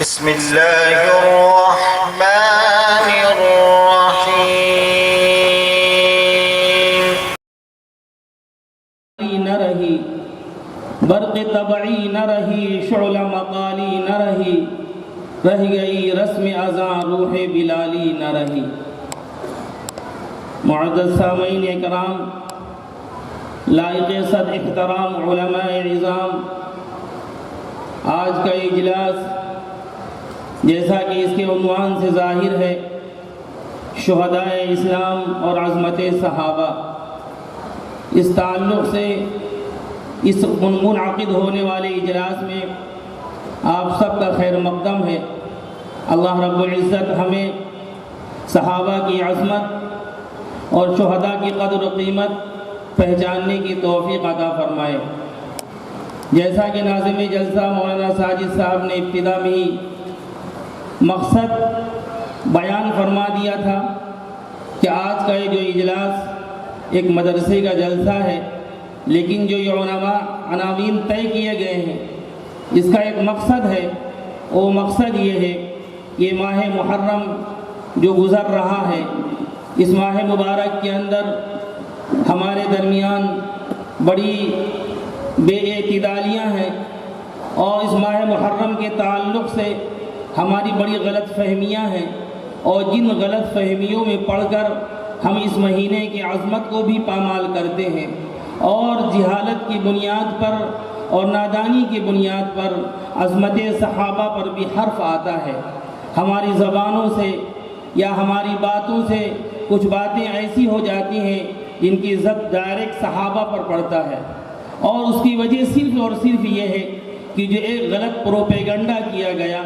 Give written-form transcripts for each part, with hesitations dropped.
بسم اللہ الرحمن الرحیم نہ رہی برق طبعی نہ رہی شعلہ مقالی نہ رہی رہ گئی رسم اذاں روح بلالی نہ رہی۔ معزز سامعین اکرام، لائق صد احترام علماء عظام، آج کا اجلاس جیسا کہ اس کے عنوان سے ظاہر ہے، شہدائے اسلام اور عظمت صحابہ، اس تعلق سے اس منعقد ہونے والے اجلاس میں آپ سب کا خیر مقدم ہے۔ اللہ رب العزت ہمیں صحابہ کی عظمت اور شہداء کی قدر و قیمت پہچاننے کی توفیق عطا فرمائے۔ جیسا کہ ناظم جلسہ مولانا ساجد صاحب نے ابتدا میں ہی مقصد بیان فرما دیا تھا کہ آج کا یہ جو اجلاس ایک مدرسے کا جلسہ ہے، لیکن جو یہ علماء عناوین طے کیے گئے ہیں، اس کا ایک مقصد ہے۔ وہ مقصد یہ ہے، یہ ماہ محرم جو گزر رہا ہے، اس ماہ مبارک کے اندر ہمارے درمیان بڑی بے اعتدالیاں ہیں، اور اس ماہ محرم کے تعلق سے ہماری بڑی غلط فہمیاں ہیں، اور جن غلط فہمیوں میں پڑھ کر ہم اس مہینے کی عظمت کو بھی پامال کرتے ہیں، اور جہالت کی بنیاد پر اور نادانی کی بنیاد پر عظمت صحابہ پر بھی حرف آتا ہے۔ ہماری زبانوں سے یا ہماری باتوں سے کچھ باتیں ایسی ہو جاتی ہیں جن کی زد ڈائریکٹ صحابہ پر پڑتا ہے، اور اس کی وجہ صرف اور صرف یہ ہے کہ جو ایک غلط پروپیگنڈا کیا گیا،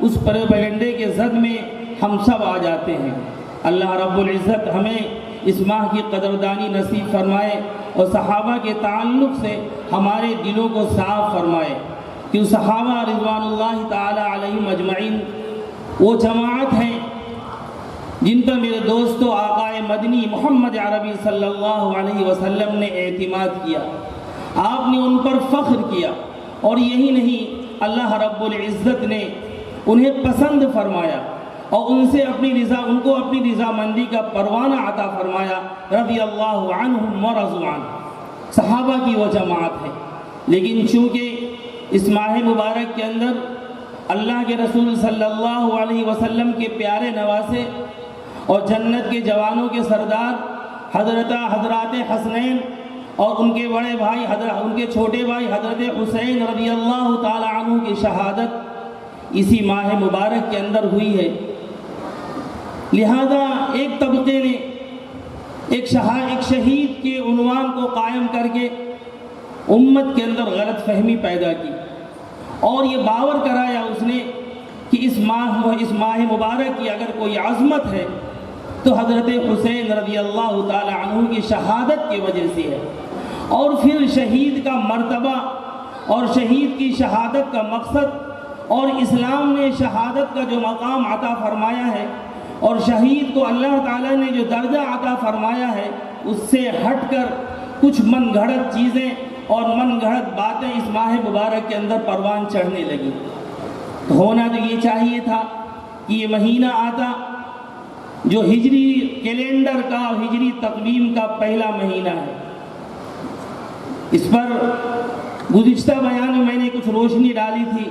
اس پروپیگنڈے کے زد میں ہم سب آ جاتے ہیں۔ اللہ رب العزت ہمیں اس ماہ کی قدردانی نصیب فرمائے، اور صحابہ کے تعلق سے ہمارے دلوں کو صاف فرمائے، کہ صحابہ رضوان اللہ تعالی علیہم اجمعین وہ جماعت ہیں جن پر میرے دوستو آقا مدنی محمد عربی صلی اللہ علیہ وسلم نے اعتماد کیا، آپ نے ان پر فخر کیا، اور یہی نہیں، اللہ رب العزت نے انہیں پسند فرمایا اور ان کو اپنی رضامندی کا پروانہ عطا فرمایا۔ رضی اللہ عنہم ورضوا عنہ، صحابہ کی وہ جماعت ہے۔ لیکن چونکہ اس ماہ مبارک کے اندر اللہ کے رسول صلی اللہ علیہ وسلم کے پیارے نواسے اور جنت کے جوانوں کے سردار حضرات حسنین اور ان کے بڑے بھائی ان کے چھوٹے بھائی حضرت حسین رضی اللہ تعالی عنہ کی شہادت اسی ماہ مبارک کے اندر ہوئی ہے، لہذا ایک طبقے نے ایک شہید کے عنوان کو قائم کر کے امت کے اندر غلط فہمی پیدا کی، اور یہ باور کرایا اس نے کہ اس ماہ مبارک کی اگر کوئی عظمت ہے تو حضرت حسین رضی اللہ تعالی عنہ کی شہادت کی وجہ سے ہے، اور پھر شہید کا مرتبہ اور شہید کی شہادت کا مقصد اور اسلام نے شہادت کا جو مقام عطا فرمایا ہے اور شہید کو اللہ تعالیٰ نے جو درجہ عطا فرمایا ہے، اس سے ہٹ کر کچھ من گھڑت چیزیں اور من گھڑت باتیں اس ماہ مبارک کے اندر پروان چڑھنے لگی۔ ہونا تو یہ چاہیے تھا کہ یہ مہینہ آتا جو ہجری کیلنڈر کا اور ہجری تقویم کا پہلا مہینہ ہے۔ اس پر گزشتہ بیان میں نے کچھ روشنی ڈالی تھی،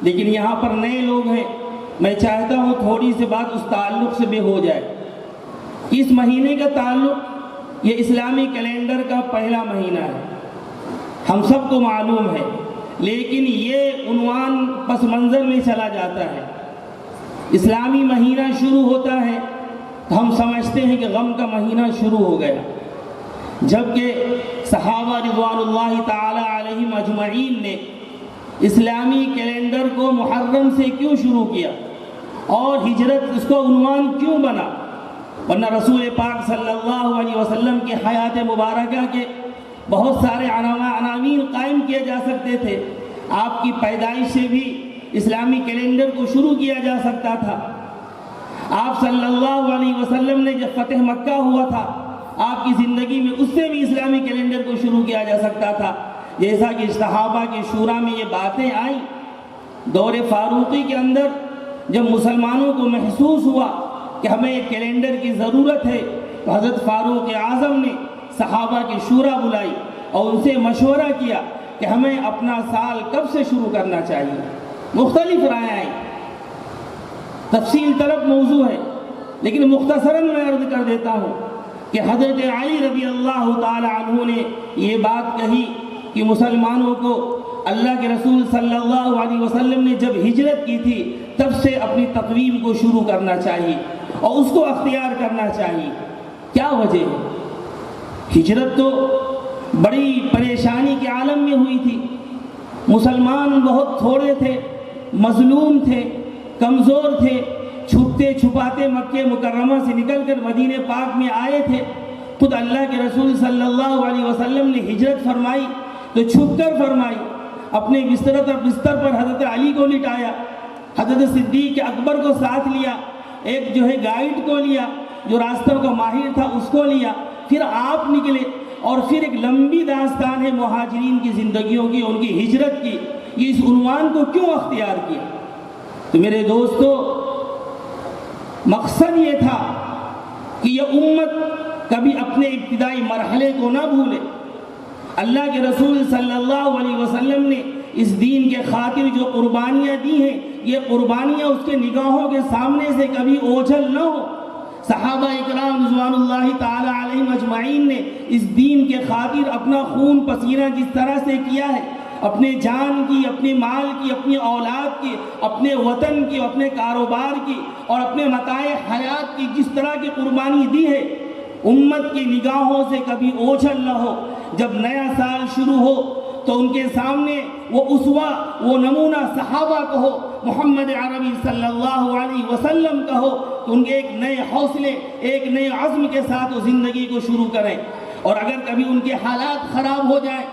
لیکن یہاں پر نئے لوگ ہیں، میں چاہتا ہوں تھوڑی سی بات اس تعلق سے بھی ہو جائے۔ اس مہینے کا تعلق یہ اسلامی کیلنڈر کا پہلا مہینہ ہے، ہم سب کو معلوم ہے، لیکن یہ عنوان پس منظر میں چلا جاتا ہے۔ اسلامی مہینہ شروع ہوتا ہے تو ہم سمجھتے ہیں کہ غم کا مہینہ شروع ہو گیا، جبکہ صحابہ رضوان اللہ تعالی علیہم اجمعین نے اسلامی کیلنڈر کو محرم سے کیوں شروع کیا اور ہجرت اس کو عنوان کیوں بنا؟ ورنہ رسول پاک صلی اللہ علیہ وسلم کے حیات مبارکہ کے بہت سارے عناوین قائم کیے جا سکتے تھے، آپ کی پیدائش سے بھی اسلامی کیلنڈر کو شروع کیا جا سکتا تھا، آپ صلی اللہ علیہ وسلم نے جب فتح مکہ ہوا تھا آپ کی زندگی میں اس سے بھی اسلامی کیلنڈر کو شروع کیا جا سکتا تھا، جیسا کہ صحابہ کے شورا میں یہ باتیں آئیں دور فاروقی کے اندر جب مسلمانوں کو محسوس ہوا کہ ہمیں ایک کیلنڈر کی ضرورت ہے تو حضرت فاروق اعظم نے صحابہ کی شورا بلائی اور ان سے مشورہ کیا کہ ہمیں اپنا سال کب سے شروع کرنا چاہیے۔ مختلف رائے آئیں، تفصیل طلب موضوع ہے، لیکن مختصراً میں عرض کر دیتا ہوں کہ حضرت علی رضی اللہ تعالی عنہ نے یہ بات کہی کہ مسلمانوں کو اللہ کے رسول صلی اللہ علیہ وسلم نے جب ہجرت کی تھی تب سے اپنی تقویم کو شروع کرنا چاہیے اور اس کو اختیار کرنا چاہیے۔ کیا وجہ ہے؟ ہجرت تو بڑی پریشانی کے عالم میں ہوئی تھی، مسلمان بہت تھوڑے تھے، مظلوم تھے، کمزور تھے، چھپتے چھپاتے مکہ مکرمہ سے نکل کر مدینہ پاک میں آئے تھے۔ خود اللہ کے رسول صلی اللہ علیہ وسلم نے ہجرت فرمائی تو چھپ کر فرمائی، اپنے بستر پر حضرت علی کو لٹایا، حضرت صدیق اکبر کو ساتھ لیا، ایک جو ہے گائیڈ کو لیا جو راستوں کا ماہر تھا اس کو لیا، پھر آپ نکلے اور پھر ایک لمبی داستان ہے مہاجرین کی زندگیوں کی، ان کی ہجرت کی۔ یہ اس عنوان کو کیوں اختیار کیا؟ تو میرے دوستو، مقصد یہ تھا کہ یہ امت کبھی اپنے ابتدائی مرحلے کو نہ بھولے۔ اللہ کے رسول صلی اللہ علیہ وسلم نے اس دین کے خاطر جو قربانیاں دی ہیں، یہ قربانیاں اس کے نگاہوں کے سامنے سے کبھی اوجھل نہ ہو۔ صحابہ اکرام رضوان اللہ تعالی علیہم اجمعین نے اس دین کے خاطر اپنا خون پسینہ جس طرح سے کیا ہے، اپنے جان کی، اپنے مال کی، اپنی اولاد کی، اپنے وطن کی، اپنے کاروبار کی اور اپنے متاع حیات کی جس طرح کی قربانی دی ہے، امت کی نگاہوں سے کبھی اوجھل نہ ہو۔ جب نیا سال شروع ہو تو ان کے سامنے وہ اسوہ، وہ نمونہ صحابہ کہو، محمد عربی صلی اللہ علیہ وسلم کہو، تو ان کے ایک نئے حوصلے، ایک نئے عزم کے ساتھ وہ زندگی کو شروع کریں۔ اور اگر کبھی ان کے حالات خراب ہو جائیں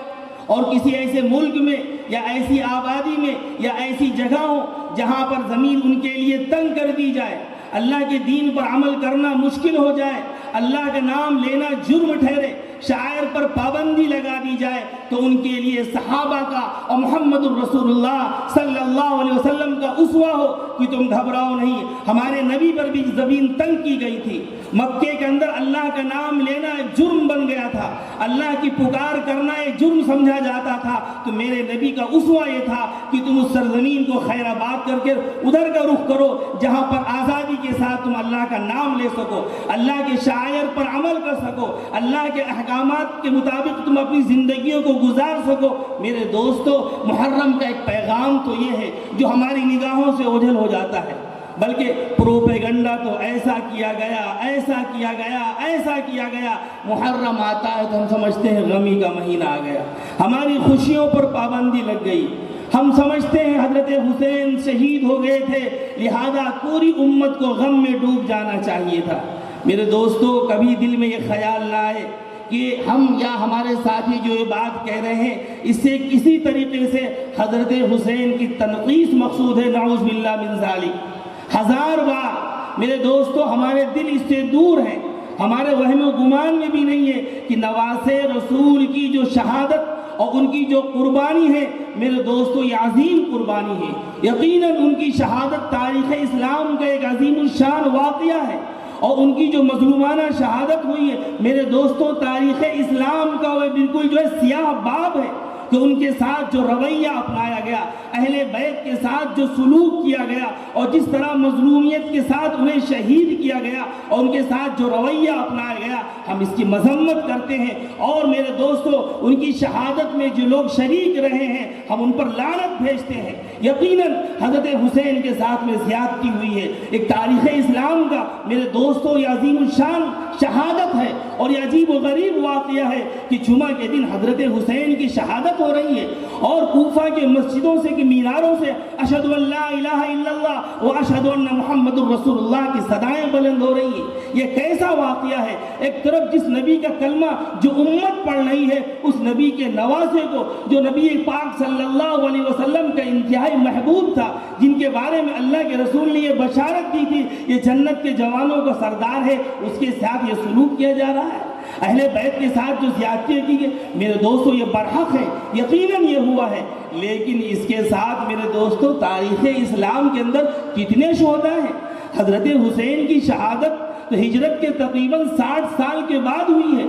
اور کسی ایسے ملک میں یا ایسی آبادی میں یا ایسی جگہ ہو جہاں پر زمین ان کے لیے تنگ کر دی جائے، اللہ کے دین پر عمل کرنا مشکل ہو جائے، اللہ کا نام لینا جرم ٹھہرے، شاعر پر پابندی لگا دی جائے، تو ان کے لیے صحابہ کا اور محمد الرسول اللہ صلی اللہ علیہ وسلم کا اسوہ ہو کہ تم گھبراؤ نہیں۔ ہمارے نبی پر بھی زمین تنگ کی گئی تھی، مکے کے اندر اللہ کا نام لینا ایک جرم بن گیا تھا، اللہ کی پکار کرنا ایک جرم سمجھا جاتا تھا، تو میرے نبی کا اسوہ یہ تھا کہ تم اس سرزمین کو خیر آباد کر کے ادھر کا رخ کرو جہاں پر آزادی کے ساتھ تم اللہ کا نام لے سکو، اللہ کے شاعر پر عمل کر سکو، اللہ کے احکامات کے مطابق تم اپنی زندگیوں کو گزار سکو۔ میرے دوستو، محرم کا ایک پیغام تو یہ ہے جو ہماری نگاہوں سے اوجھل ہو جاتا ہے، بلکہ پروپیگنڈا تو ایسا کیا گیا، ایسا کیا گیا، ایسا کیا گیا، محرم آتا ہے تو ہم سمجھتے ہیں غمی کا مہینہ آ گیا، ہماری خوشیوں پر پابندی لگ گئی، ہم سمجھتے ہیں حضرت حسین شہید ہو گئے تھے لہذا پوری امت کو غم میں ڈوب جانا چاہیے تھا۔ میرے دوستو، کبھی دل میں یہ خیال نہ آئے کہ ہم یا ہمارے ساتھی جو یہ بات کہہ رہے ہیں اس سے کسی طریقے سے حضرت حسین کی تنقیص مقصود ہے، نعوذ باللہ من ذالک۔ ہزار بار میرے دوستو ہمارے دل اس سے دور ہیں، ہمارے وہم و گمان میں بھی نہیں ہے کہ نواسے رسول کی جو شہادت اور ان کی جو قربانی ہے میرے دوستو، یہ عظیم قربانی ہے۔ یقیناً ان کی شہادت تاریخ اسلام کا ایک عظیم الشان واقعہ ہے، اور ان کی جو مظلومانہ شہادت ہوئی ہے میرے دوستو، تاریخ اسلام کا وہ بالکل جو ہے سیاہ باب ہے کہ ان کے ساتھ جو رویہ اپنایا گیا، اہل بیت کے ساتھ جو سلوک کیا گیا اور جس طرح مظلومیت کے ساتھ انہیں شہید کیا گیا اور ان کے ساتھ جو رویہ اپنایا گیا، ہم اس کی مذمت کرتے ہیں۔ اور میرے دوستو، ان کی شہادت میں جو لوگ شریک رہے ہیں ہم ان پر لعنت بھیجتے ہیں۔ یقیناً حضرت حسین کے ساتھ میں زیادتی ہوئی ہے۔ ایک تاریخ اسلام کا میرے دوستو یہ عظیم الشان شہادت ہے، اور یہ عجیب و غریب واقعہ ہے کہ جمعہ کے دن حضرت حسین کی شہادت ہو رہی ہے اور کوفہ کے مسجدوں سے کہ میناروں سے اشہد ان لا الہ الا اللہ و اشہد ان محمد الرسول اللہ کی صدائیں بلند ہو رہی ہیں۔ یہ کیسا واقعہ ہے؟ ایک طرف جس نبی کا کلمہ جو امت پڑھ رہی ہے، اس نبی کے نواسے کو جو نبی پاک صلی اللہ علیہ وسلم کا انتہائی محبوب تھا، جن کے بارے میں اللہ کے رسول نے یہ بشارت دی تھی یہ جنت کے جوانوں کا سردار ہے، اس کے ساتھ یہ سلوک کیا جا رہا ہے۔ اہل بیت کے ساتھ جو زیادتیاں کی گئی میرے دوستو یہ برحق ہے، یقیناً یہ ہوا ہے، لیکن اس کے ساتھ میرے دوستو تاریخ اسلام کے اندر کتنے شہداء ہیں۔ حضرت حسین کی شہادت تو ہجرت کے تقریباً 60 سال کے بعد ہوئی ہے،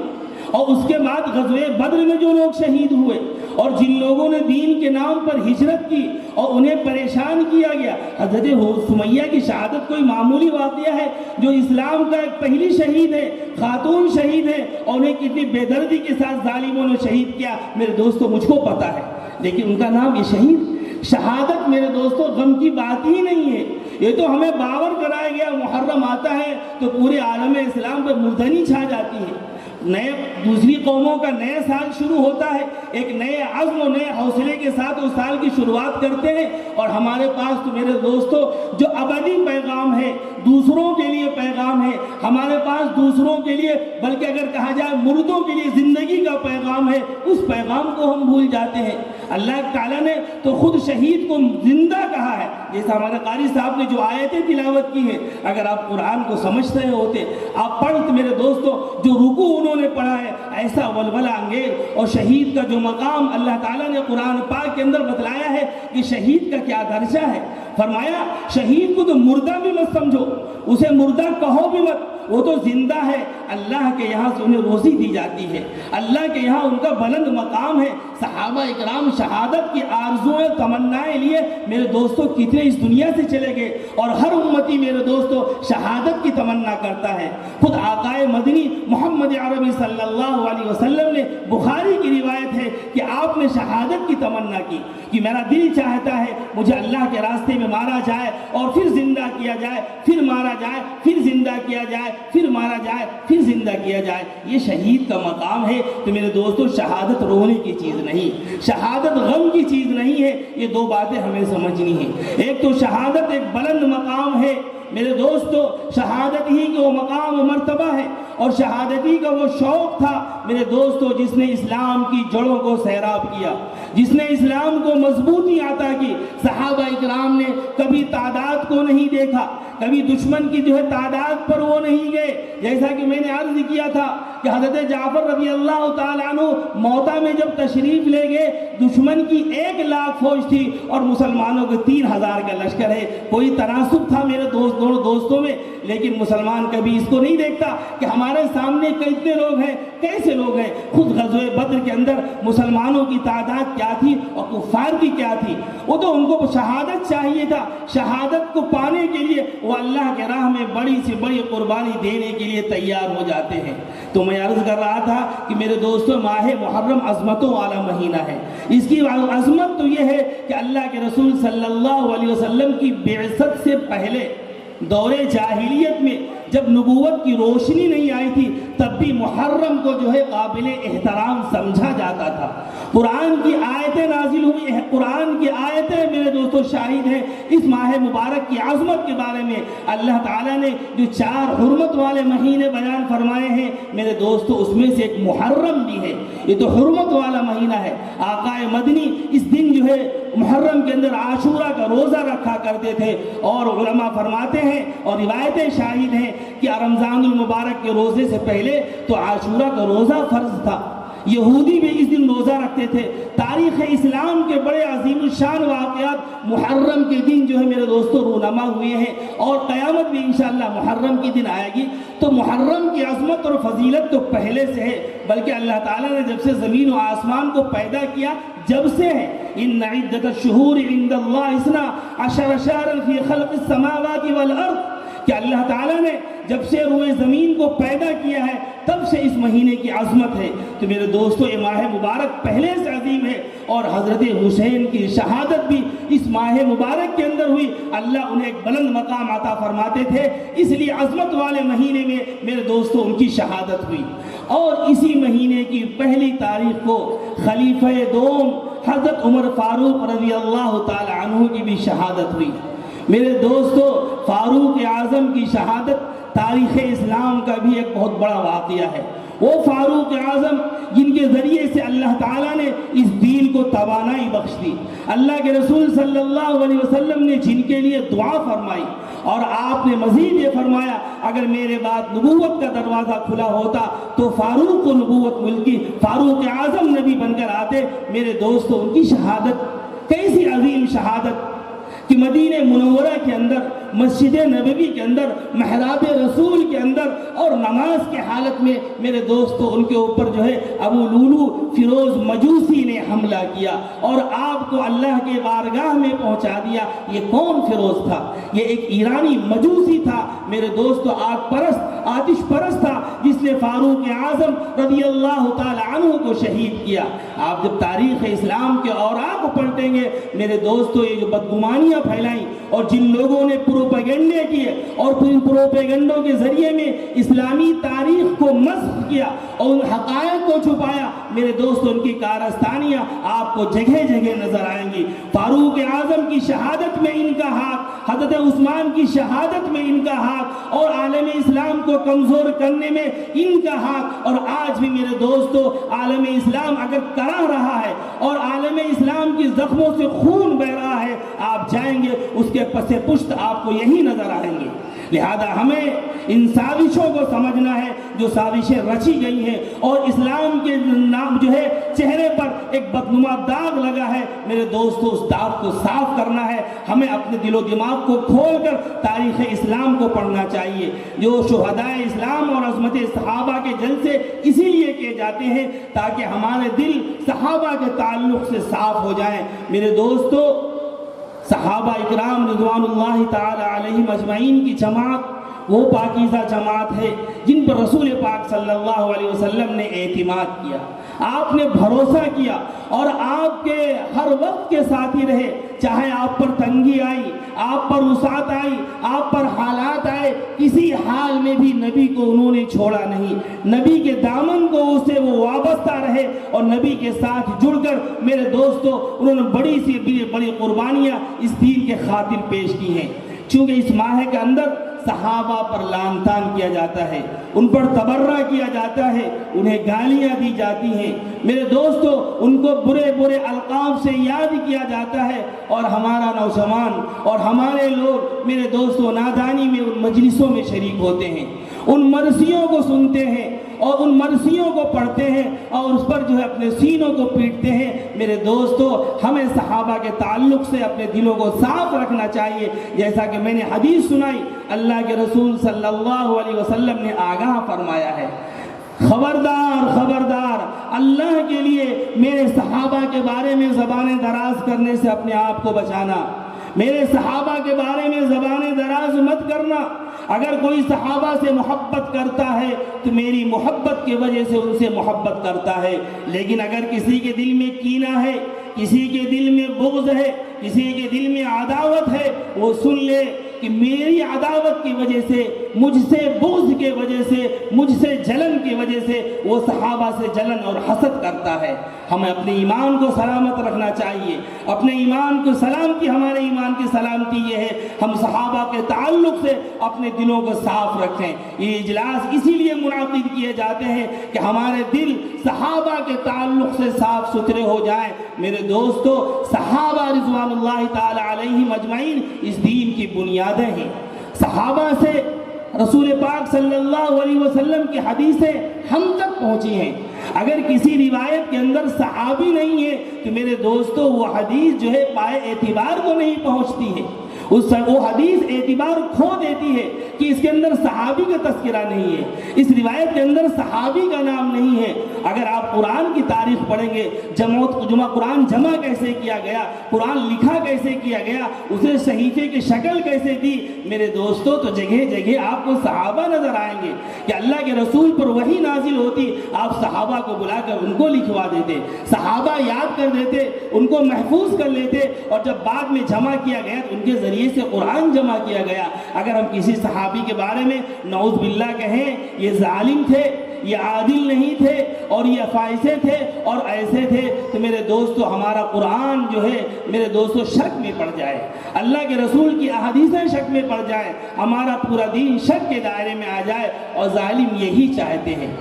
اور اس کے بعد غزوہ بدر میں جو لوگ شہید ہوئے اور جن لوگوں نے دین کے نام پر ہجرت کی اور انہیں پریشان کیا گیا، حضرت سمیہ کی شہادت کوئی معمولی واقعہ ہے جو اسلام کا ایک پہلی شہید ہے، خاتون شہید ہے، اور انہیں کتنی بے دردی کے ساتھ ظالموں نے شہید کیا میرے دوستو مجھ کو پتا ہے، لیکن ان کا نام یہ شہادت میرے دوستو غم کی بات ہی نہیں ہے۔ یہ تو ہمیں باور کرایا گیا محرم آتا ہے تو پورے عالم اسلام پر مردنی چھا جاتی ہے، دوسری قوموں کا نیا سال شروع ہوتا ہے، ایک نئے عزم و نئے حوصلے کے ساتھ اس سال کی شروعات کرتے ہیں، اور ہمارے پاس تو میرے دوستو جو ابدی پیغام ہے، دوسروں کے لیے پیغام ہے، ہمارے پاس دوسروں کے لیے بلکہ اگر کہا جائے مردوں کے لیے زندگی کا پیغام ہے، اس پیغام کو ہم بھول جاتے ہیں۔ اللہ تعالیٰ نے تو خود شہید کو زندہ کہا ہے، جیسا ہمارے قاری صاحب نے جو آیتیں تلاوت کی ہیں، اگر آپ قرآن کو سمجھ رہے ہوتے، آپ پڑھتے میرے دوستو جو رکوع انہوں نے پڑھا ہے ایسا ولولہ انگیز، اور شہید کا جو مقام اللہ تعالیٰ نے قرآن پاک کے اندر بتلایا ہے کہ شہید کا کیا درجہ ہے، فرمایا شہید کو تو مردہ بھی مت سمجھو، اسے مردہ کہو بھی مت، وہ تو زندہ ہے، اللہ کے یہاں سے انہیں روزی دی جاتی ہے، اللہ کے یہاں ان کا بلند مقام ہے۔ صحابہ اکرام شہادت کی آرزویں تمنائیں لیے میرے دوستو کتنے اس دنیا سے چلے گئے، اور ہر امتی میرے دوستو شہادت کی تمنا کرتا ہے۔ خود آقائے مدنی محمد عربی صلی اللہ علیہ وسلم نے، بخاری کی روایت ہے کہ آپ نے شہادت کی تمنا کی کہ میرا دل چاہتا ہے مجھے اللہ کے راستے میں مارا جائے اور پھر زندہ کیا جائے، پھر مارا جائے، پھر زندہ کیا جائے، پھر مارا جائے، پھر زندہ کیا جائے۔ یہ شہید کا مقام ہے۔ تو میرے دوستو شہادت رونے کی چیز نہیں، شہادت غم کی چیز نہیں ہے، یہ دو باتیں ہمیں سمجھنی ہیں۔ ایک تو شہادت ایک بلند مقام ہے میرے دوستو، شہادت ہی کا وہ مقام و مرتبہ ہے، اور شہادت ہی کا وہ شوق تھا میرے دوستو جس نے اسلام کی جڑوں کو سیراب کیا، جس نے اسلام کو مضبوطی عطا کی۔ صحابہ اکرام نے کبھی تعداد کو نہیں دیکھا، کبھی دشمن کی جو ہے تعداد پر وہ نہیں گئے، جیسا کہ میں نے عرض کیا تھا کہ حضرت جعفر رضی اللہ تعالیٰ عنہ موتا میں جب تشریف لے گئے، دشمن کی 1,00,000 فوج تھی اور مسلمانوں کے 3,000 کا لشکر ہے، کوئی تناسب تھا میرے دونوں دوستوں میں، لیکن مسلمان کبھی اس کو نہیں دیکھتا کہ ہمارے سامنے کتنے لوگ ہیں، کیسے لوگ ہیں۔ خود غزوہ بدر کے اندر مسلمانوں کی تعداد کیا تھی اور کفار کی کیا تھی، وہ تو ان کو شہادت چاہیے تھا، شہادت کو پانے کے لیے وہ اللہ کے راہ میں بڑی سے بڑی قربانی دینے کے لیے تیار ہو جاتے ہیں۔ تو میں عرض کر رہا تھا کہ میرے دوستو ماہ محرم عظمتوں والا مہینہ ہے، اس کی عظمت تو یہ ہے کہ اللہ کے رسول صلی اللہ علیہ وسلم کی بعثت سے پہلے دور جاہلیت میں جب نبوت کی روشنی نہیں آئی تھی تب بھی محرم کو جو ہے قابل احترام سمجھا جاتا تھا۔ قرآن کی آیتیں نازل ہوئی ہیں، قرآن کی آیتیں میرے دوستو شاہد ہیں اس ماہ مبارک کی عظمت کے بارے میں۔ اللہ تعالیٰ نے جو 4 حرمت والے مہینے بیان فرمائے ہیں میرے دوستو اس میں سے ایک محرم بھی ہے، یہ تو حرمت والا مہینہ ہے۔ آقائے مدنی اس دن جو ہے محرم کے اندر عاشورہ کا روزہ رکھا کرتے تھے، اور علماء فرماتے ہیں اور روایتیں شاہد ہیں کہ رمضان المبارک کے روزے سے پہلے تو عاشورہ کا روزہ فرض تھا، یہودی بھی اس دن روزہ رکھتے تھے۔ تاریخ اسلام کے بڑے عظیم الشان واقعات محرم کے دن جو ہے میرے دوستو رونما ہوئے ہیں، اور قیامت بھی انشاءاللہ محرم کی دن آئے گی۔ تو محرم کی عظمت اور فضیلت تو پہلے سے ہے، بلکہ اللہ تعالیٰ نے جب سے زمین و آسمان کو پیدا کیا جب سے ہے۔ ان عدت الشہور عند اللہ 12 شہرا فی خلق السماوات والارض، کہ اللہ تعالیٰ نے جب سے روئے زمین کو پیدا کیا ہے تب سے اس مہینے کی عظمت ہے۔ تو میرے دوستو یہ ماہ مبارک پہلے سے عظیم ہے، اور حضرت حسین کی شہادت بھی اس ماہ مبارک کے اندر ہوئی۔ اللہ انہیں ایک بلند مقام عطا فرماتے تھے، اس لیے عظمت والے مہینے میں میرے دوستو ان کی شہادت ہوئی۔ اور اسی مہینے کی پہلی تاریخ کو خلیفہ دوم حضرت عمر فاروق رضی اللہ تعالی عنہ کی بھی شہادت ہوئی۔ میرے دوستو فاروق اعظم کی شہادت تاریخ اسلام کا بھی ایک بہت بڑا واقعہ ہے۔ وہ فاروق اعظم جن کے ذریعے سے اللہ تعالیٰ نے اس دین کو توانائی بخش دی، اللہ کے رسول صلی اللہ علیہ وسلم نے جن کے لیے دعا فرمائی، اور آپ نے مزید یہ فرمایا اگر میرے بعد نبوت کا دروازہ کھلا ہوتا تو فاروق کو نبوت ملکی، فاروق اعظم نبی بن کر آتے۔ میرے دوستو، ان کی شہادت کیسی عظیم شہادت کہ مدینہ منورہ کے اندر، مسجد نبوی کے اندر، محراب رسول کے اندر اور نماز کے حالت میں میرے دوستو ان کے اوپر جو ہے ابو لولو فیروز مجوسی نے حملہ کیا اور آپ کو اللہ کے بارگاہ میں پہنچا دیا۔ یہ کون فیروز تھا؟ یہ ایک ایرانی مجوسی تھا میرے دوستو، آگ پرست، آتش پرست تھا، جس نے فاروق اعظم رضی اللہ تعالی عنہ کو شہید کیا۔ آپ جب تاریخ اسلام کے اوراق کو پلٹیں گے میرے دوستو، یہ جو بدگمانیاں پھیلائیں اور جن لوگوں نے پروپیگنڈے کیے اور ان پروپیگنڈوں کے ذریعے میں اسلامی تاریخ کو مسخ کیا اور ان حقائق کو چھپایا، میرے دوستو ان کی کارستانیاں آپ کو جگہ جگہ نظر آئیں گی۔ فاروق اعظم کی شہادت میں ان کا ہاتھ، حضرت عثمان کی شہادت میں ان کا ہاتھ، اور عالم اسلام کو کمزور کرنے میں ان کا ہاتھ۔ اور آج بھی میرے دوستو عالم اسلام اگر کرا رہا ہے اور عالم اسلام کی زخموں سے خون بہ رہا ہے، آپ جائیں گے اس کے پس پشت آپ کو یہی نظر آئیں گے۔ لہذا ہمیں ان سازشوں کو سمجھنا ہے جو سازشیں رچی گئی ہیں، اور اسلام کے نام جو ہے چہرے پر ایک بدنما داغ لگا ہے، میرے دوستو اس داغ کو صاف کرنا ہے۔ ہمیں اپنے دل و دماغ کو کھول کر تاریخ اسلام کو پڑھنا چاہیے۔ جو شہداء اسلام اور عظمت صحابہ کے جلسے اسی لیے کیے جاتے ہیں تاکہ ہمارے دل صحابہ کے تعلق سے صاف ہو جائیں۔ میرے دوستو، صحابہ اکرام رضوان اللہ تعالی علیہم اجمعین کی جماعت وہ پاکیزہ جماعت ہے جن پر رسول پاک صلی اللہ علیہ وسلم نے اعتماد کیا، آپ نے بھروسہ کیا اور آپ کے ہر وقت کے ساتھی رہے، چاہے آپ پر تنگی آئی، آپ پر وسعت آئی، آپ پر حالات آئے، کسی حال میں بھی نبی کو انہوں نے چھوڑا نہیں، نبی کے دامن کو اسے وہ وابستہ رہے اور نبی کے ساتھ جڑ کر میرے دوستو انہوں نے بڑی سی بڑی قربانیاں اس دین کے خاطر پیش کی ہیں۔ چونکہ اس ماہ کے اندر صحابہ پر لعن طعن کیا جاتا ہے، ان پر تبرہ کیا جاتا ہے، انہیں گالیاں دی جاتی ہیں، میرے دوستو ان کو برے برے القاب سے یاد کیا جاتا ہے، اور ہمارا نوجوان اور ہمارے لوگ میرے دوستو نادانی میں ان مجلسوں میں شریک ہوتے ہیں، ان مرثیوں کو سنتے ہیں اور ان مرثیوں کو پڑھتے ہیں اور اس پر جو ہے اپنے سینوں کو پیٹتے ہیں۔ میرے دوستو ہمیں صحابہ کے تعلق سے اپنے دلوں کو صاف رکھنا چاہیے، جیسا کہ میں نے حدیث سنائی، اللہ کے رسول صلی اللہ علیہ وسلم نے آگاہ فرمایا ہے، خبردار خبردار، اللہ کے لیے میرے صحابہ کے بارے میں زبانیں دراز کرنے سے اپنے آپ کو بچانا، میرے صحابہ کے بارے میں زبانیں دراز مت کرنا۔ اگر کوئی صحابہ سے محبت کرتا ہے تو میری محبت کی وجہ سے ان سے محبت کرتا ہے، لیکن اگر کسی کے دل میں کینہ ہے، کسی کے دل میں بغض ہے، کسی کے دل میں عداوت ہے، وہ سن لے کہ میری عداوت کی وجہ سے، مجھ سے بغض کی وجہ سے، مجھ سے جلن کی وجہ سے وہ صحابہ سے جلن اور حسد کرتا ہے۔ ہمیں اپنے ایمان کو سلامت رکھنا چاہیے، اپنے ایمان کو سلامتی، ہمارے ایمان کی سلامتی یہ ہے ہم صحابہ کے تعلق سے اپنے دلوں کو صاف رکھیں۔ یہ اجلاس اسی لیے منعقد کیے جاتے ہیں کہ ہمارے دل صحابہ کے تعلق سے صاف ستھرے ہو جائیں۔ میرے دوستو صحابہ رضوان اللہ تعالی علیہم اجمعین اس دین کی بنیادیں ہیں۔ صحابہ سے رسول پاک صلی اللہ علیہ وسلم کی حدیثیں ہم تک پہنچی ہیں۔ اگر کسی روایت کے اندر صحابی نہیں ہے تو میرے دوستو وہ حدیث جو ہے پائے اعتبار کو نہیں پہنچتی ہے، وہ حدیث اعتبار کھو دیتی ہے کہ اس کے اندر صحابی کا تذکرہ نہیں ہے، اس روایت کے اندر صحابی کا نام نہیں ہے۔ اگر آپ قرآن کی تاریخ پڑھیں گے، قرآن جمع کیسے کیا گیا، قرآن لکھا کیسے کیا گیا، اسے صحیفے کی شکل کیسے دی، میرے دوستو تو جگہ جگہ آپ کو صحابہ نظر آئیں گے کہ اللہ کے رسول پر وحی نازل ہوتی، آپ صحابہ کو بلا کر ان کو لکھوا دیتے، صحابہ یاد کر دیتے، ان کو محفوظ کر لیتے، اور جب بعد میں جمع کیا گیا تو ان کے ذریعے سے قرآن جمع کیا گیا۔ اگر ہم کسی صحابی کے بارے میں نعوذ باللہ کہیں یہ ظالم تھے، یہ عادل نہیں تھے اور یہ فائسے تھے اور ایسے تھے، تو میرے دوستو ہمارا قرآن جو ہے میرے دوستو شک میں پڑ جائے، اللہ کے رسول کی احادیثیں شک میں پڑ جائے، ہمارا پورا دین شک کے دائرے میں آ جائے، اور ظالم یہی چاہتے ہیں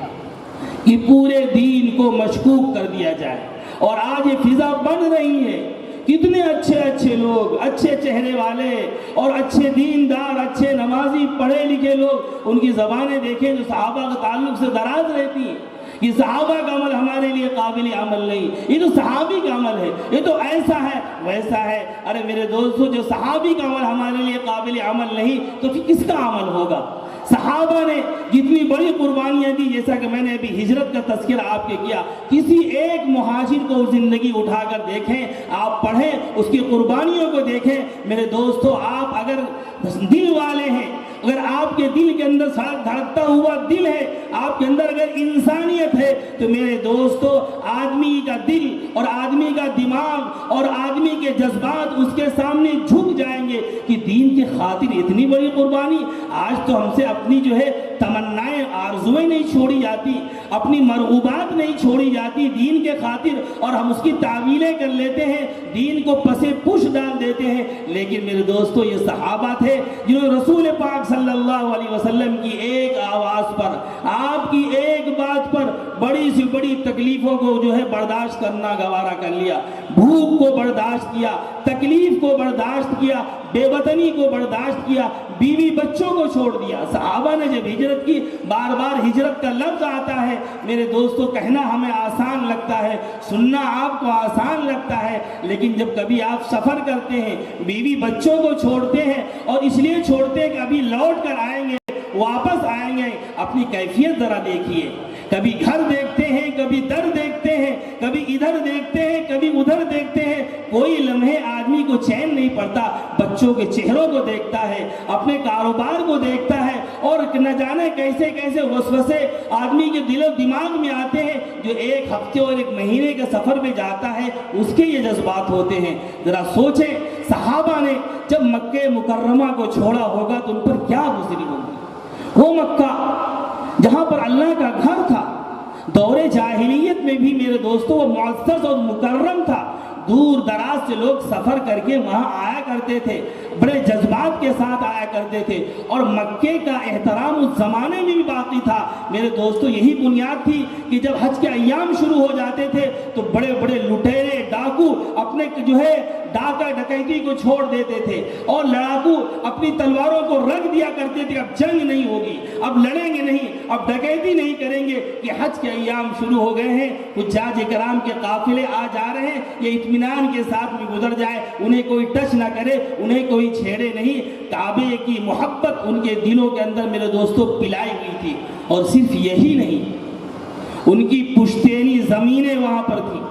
کہ پورے دین کو مشکوک کر دیا جائے۔ اور آج یہ فضا بن رہی ہے، کتنے اچھے اچھے لوگ، اچھے چہرے والے اور اچھے دیندار، اچھے نمازی پڑھے لکھے لوگ، ان کی زبانیں دیکھیں جو صحابہ کا تعلق سے دراز رہتی ہیں، یہ صحابہ کا عمل ہمارے لیے قابل عمل نہیں، یہ تو صحابی کا عمل ہے، یہ تو ایسا ہے ویسا ہے۔ ارے میرے دوستو، جو صحابی کا عمل ہمارے لیے قابل عمل نہیں تو پھر کس کا عمل ہوگا؟ صحابہ نے جتنی بڑی قربانیاں دی، جیسا کہ میں نے ابھی ہجرت کا تذکرہ آپ کے کیا، کسی ایک مہاجر کو زندگی اٹھا کر دیکھیں، آپ پڑھیں، اس کی قربانیوں کو دیکھیں۔ میرے دوستو، آپ اگر دل والے ہیں، اگر آپ کے دل کے اندر دھڑکتا ہوا دل ہے، آپ کے اندر اگر انسانیت ہے، تو میرے دوستو آدمی کا دل اور آدمی کا دماغ اور آدمی کے جذبات اس کے سامنے جھک جائیں گے کہ دین کی خاطر اتنی بڑی قربانی۔ آج تو ہم سے اپنی جو ہے تمنائیں، آرزویں نہیں چھوڑی جاتی، اپنی مرغوبات نہیں چھوڑی جاتی دین کے خاطر، اور ہم اس کی تعویلیں کر لیتے ہیں، دین کو پسے پش ڈال دیتے ہیں۔ لیکن میرے دوستو، یہ صحابہ تھے جنہوں نے رسول پاک صلی اللہ علیہ وسلم کی ایک آواز پر، آپ کی ایک بات پر بڑی سی بڑی تکلیفوں کو جو ہے برداشت کرنا گوارا کر لیا، بھوک کو برداشت کیا، تکلیف کو برداشت کیا، بے وطنی کو برداشت کیا، بیوی بچوں کو چھوڑ دیا۔ صحابہ نے جب ہجرت کی، بار بار ہجرت کا لفظ آتا ہے میرے دوستو، کہنا ہمیں آسان لگتا ہے، سننا آپ کو آسان لگتا ہے، لیکن جب کبھی آپ سفر کرتے ہیں، بیوی بچوں کو چھوڑتے ہیں، اور اس لیے چھوڑتے ہیں کہ ابھی لوٹ کر آئیں گے، واپس آئیں گے، اپنی کیفیت ذرا دیکھیے، کبھی گھر دیکھتے ہیں، کبھی در دیکھتے ہیں، کبھی ادھر دیکھتے ہیں، کبھی ادھر دیکھتے ہیں، کوئی لمحے آدمی کو چین نہیں پڑتا، بچوں کے چہروں کو دیکھتا ہے، اپنے کاروبار کو دیکھتا ہے، اور نہ جانے کیسے کیسے وسوسے آدمی کے دل و دماغ میں آتے ہیں۔ جو ایک ہفتے اور ایک مہینے کے سفر میں جاتا ہے، اس کے یہ جذبات ہوتے ہیں۔ ذرا سوچیں، صحابہ نے جب مکہ مکرمہ کو چھوڑا ہوگا تو ان پر کیا گزری ہوگی؟ وہ مکہ جہاں پر اللہ کا گھر تھا، دور جاہلیت میں بھی میرے دوستو وہ معزز اور مکرم تھا، دور دراز سے لوگ سفر کر کے وہاں آیا کرتے تھے، بڑے جذبات کے ساتھ آیا کرتے تھے، اور مکے کا احترام اس زمانے میں بھی باقی تھا۔ میرے دوستو، یہی بنیاد تھی کہ جب حج کے ایام شروع ہو جاتے تھے تو بڑے بڑے لٹیرے ڈاکو اپنے جو ہے ڈاکہ ڈکیتی کو چھوڑ دیتے تھے، اور لڑاکو اپنی تلواروں کو رکھ دیا کرتے تھے، اب جنگ نہیں ہوگی، اب لڑیں گے نہیں، اب ڈکیتی نہیں کریں گے، کہ حج کے ایام شروع ہو گئے ہیں، حجاج کرام کے قافلے آ جا رہے ہیں، یہ اطمینان کے ساتھ میں گزر جائے، انہیں کوئی ٹچ نہ کرے، انہیں کوئی چھیڑے نہیں۔ کعبے کی محبت ان کے دلوں کے اندر میرے دوستو پلائی ہوئی تھی، اور صرف یہی نہیں، ان کی پشتینی زمینیں وہاں پر تھیں،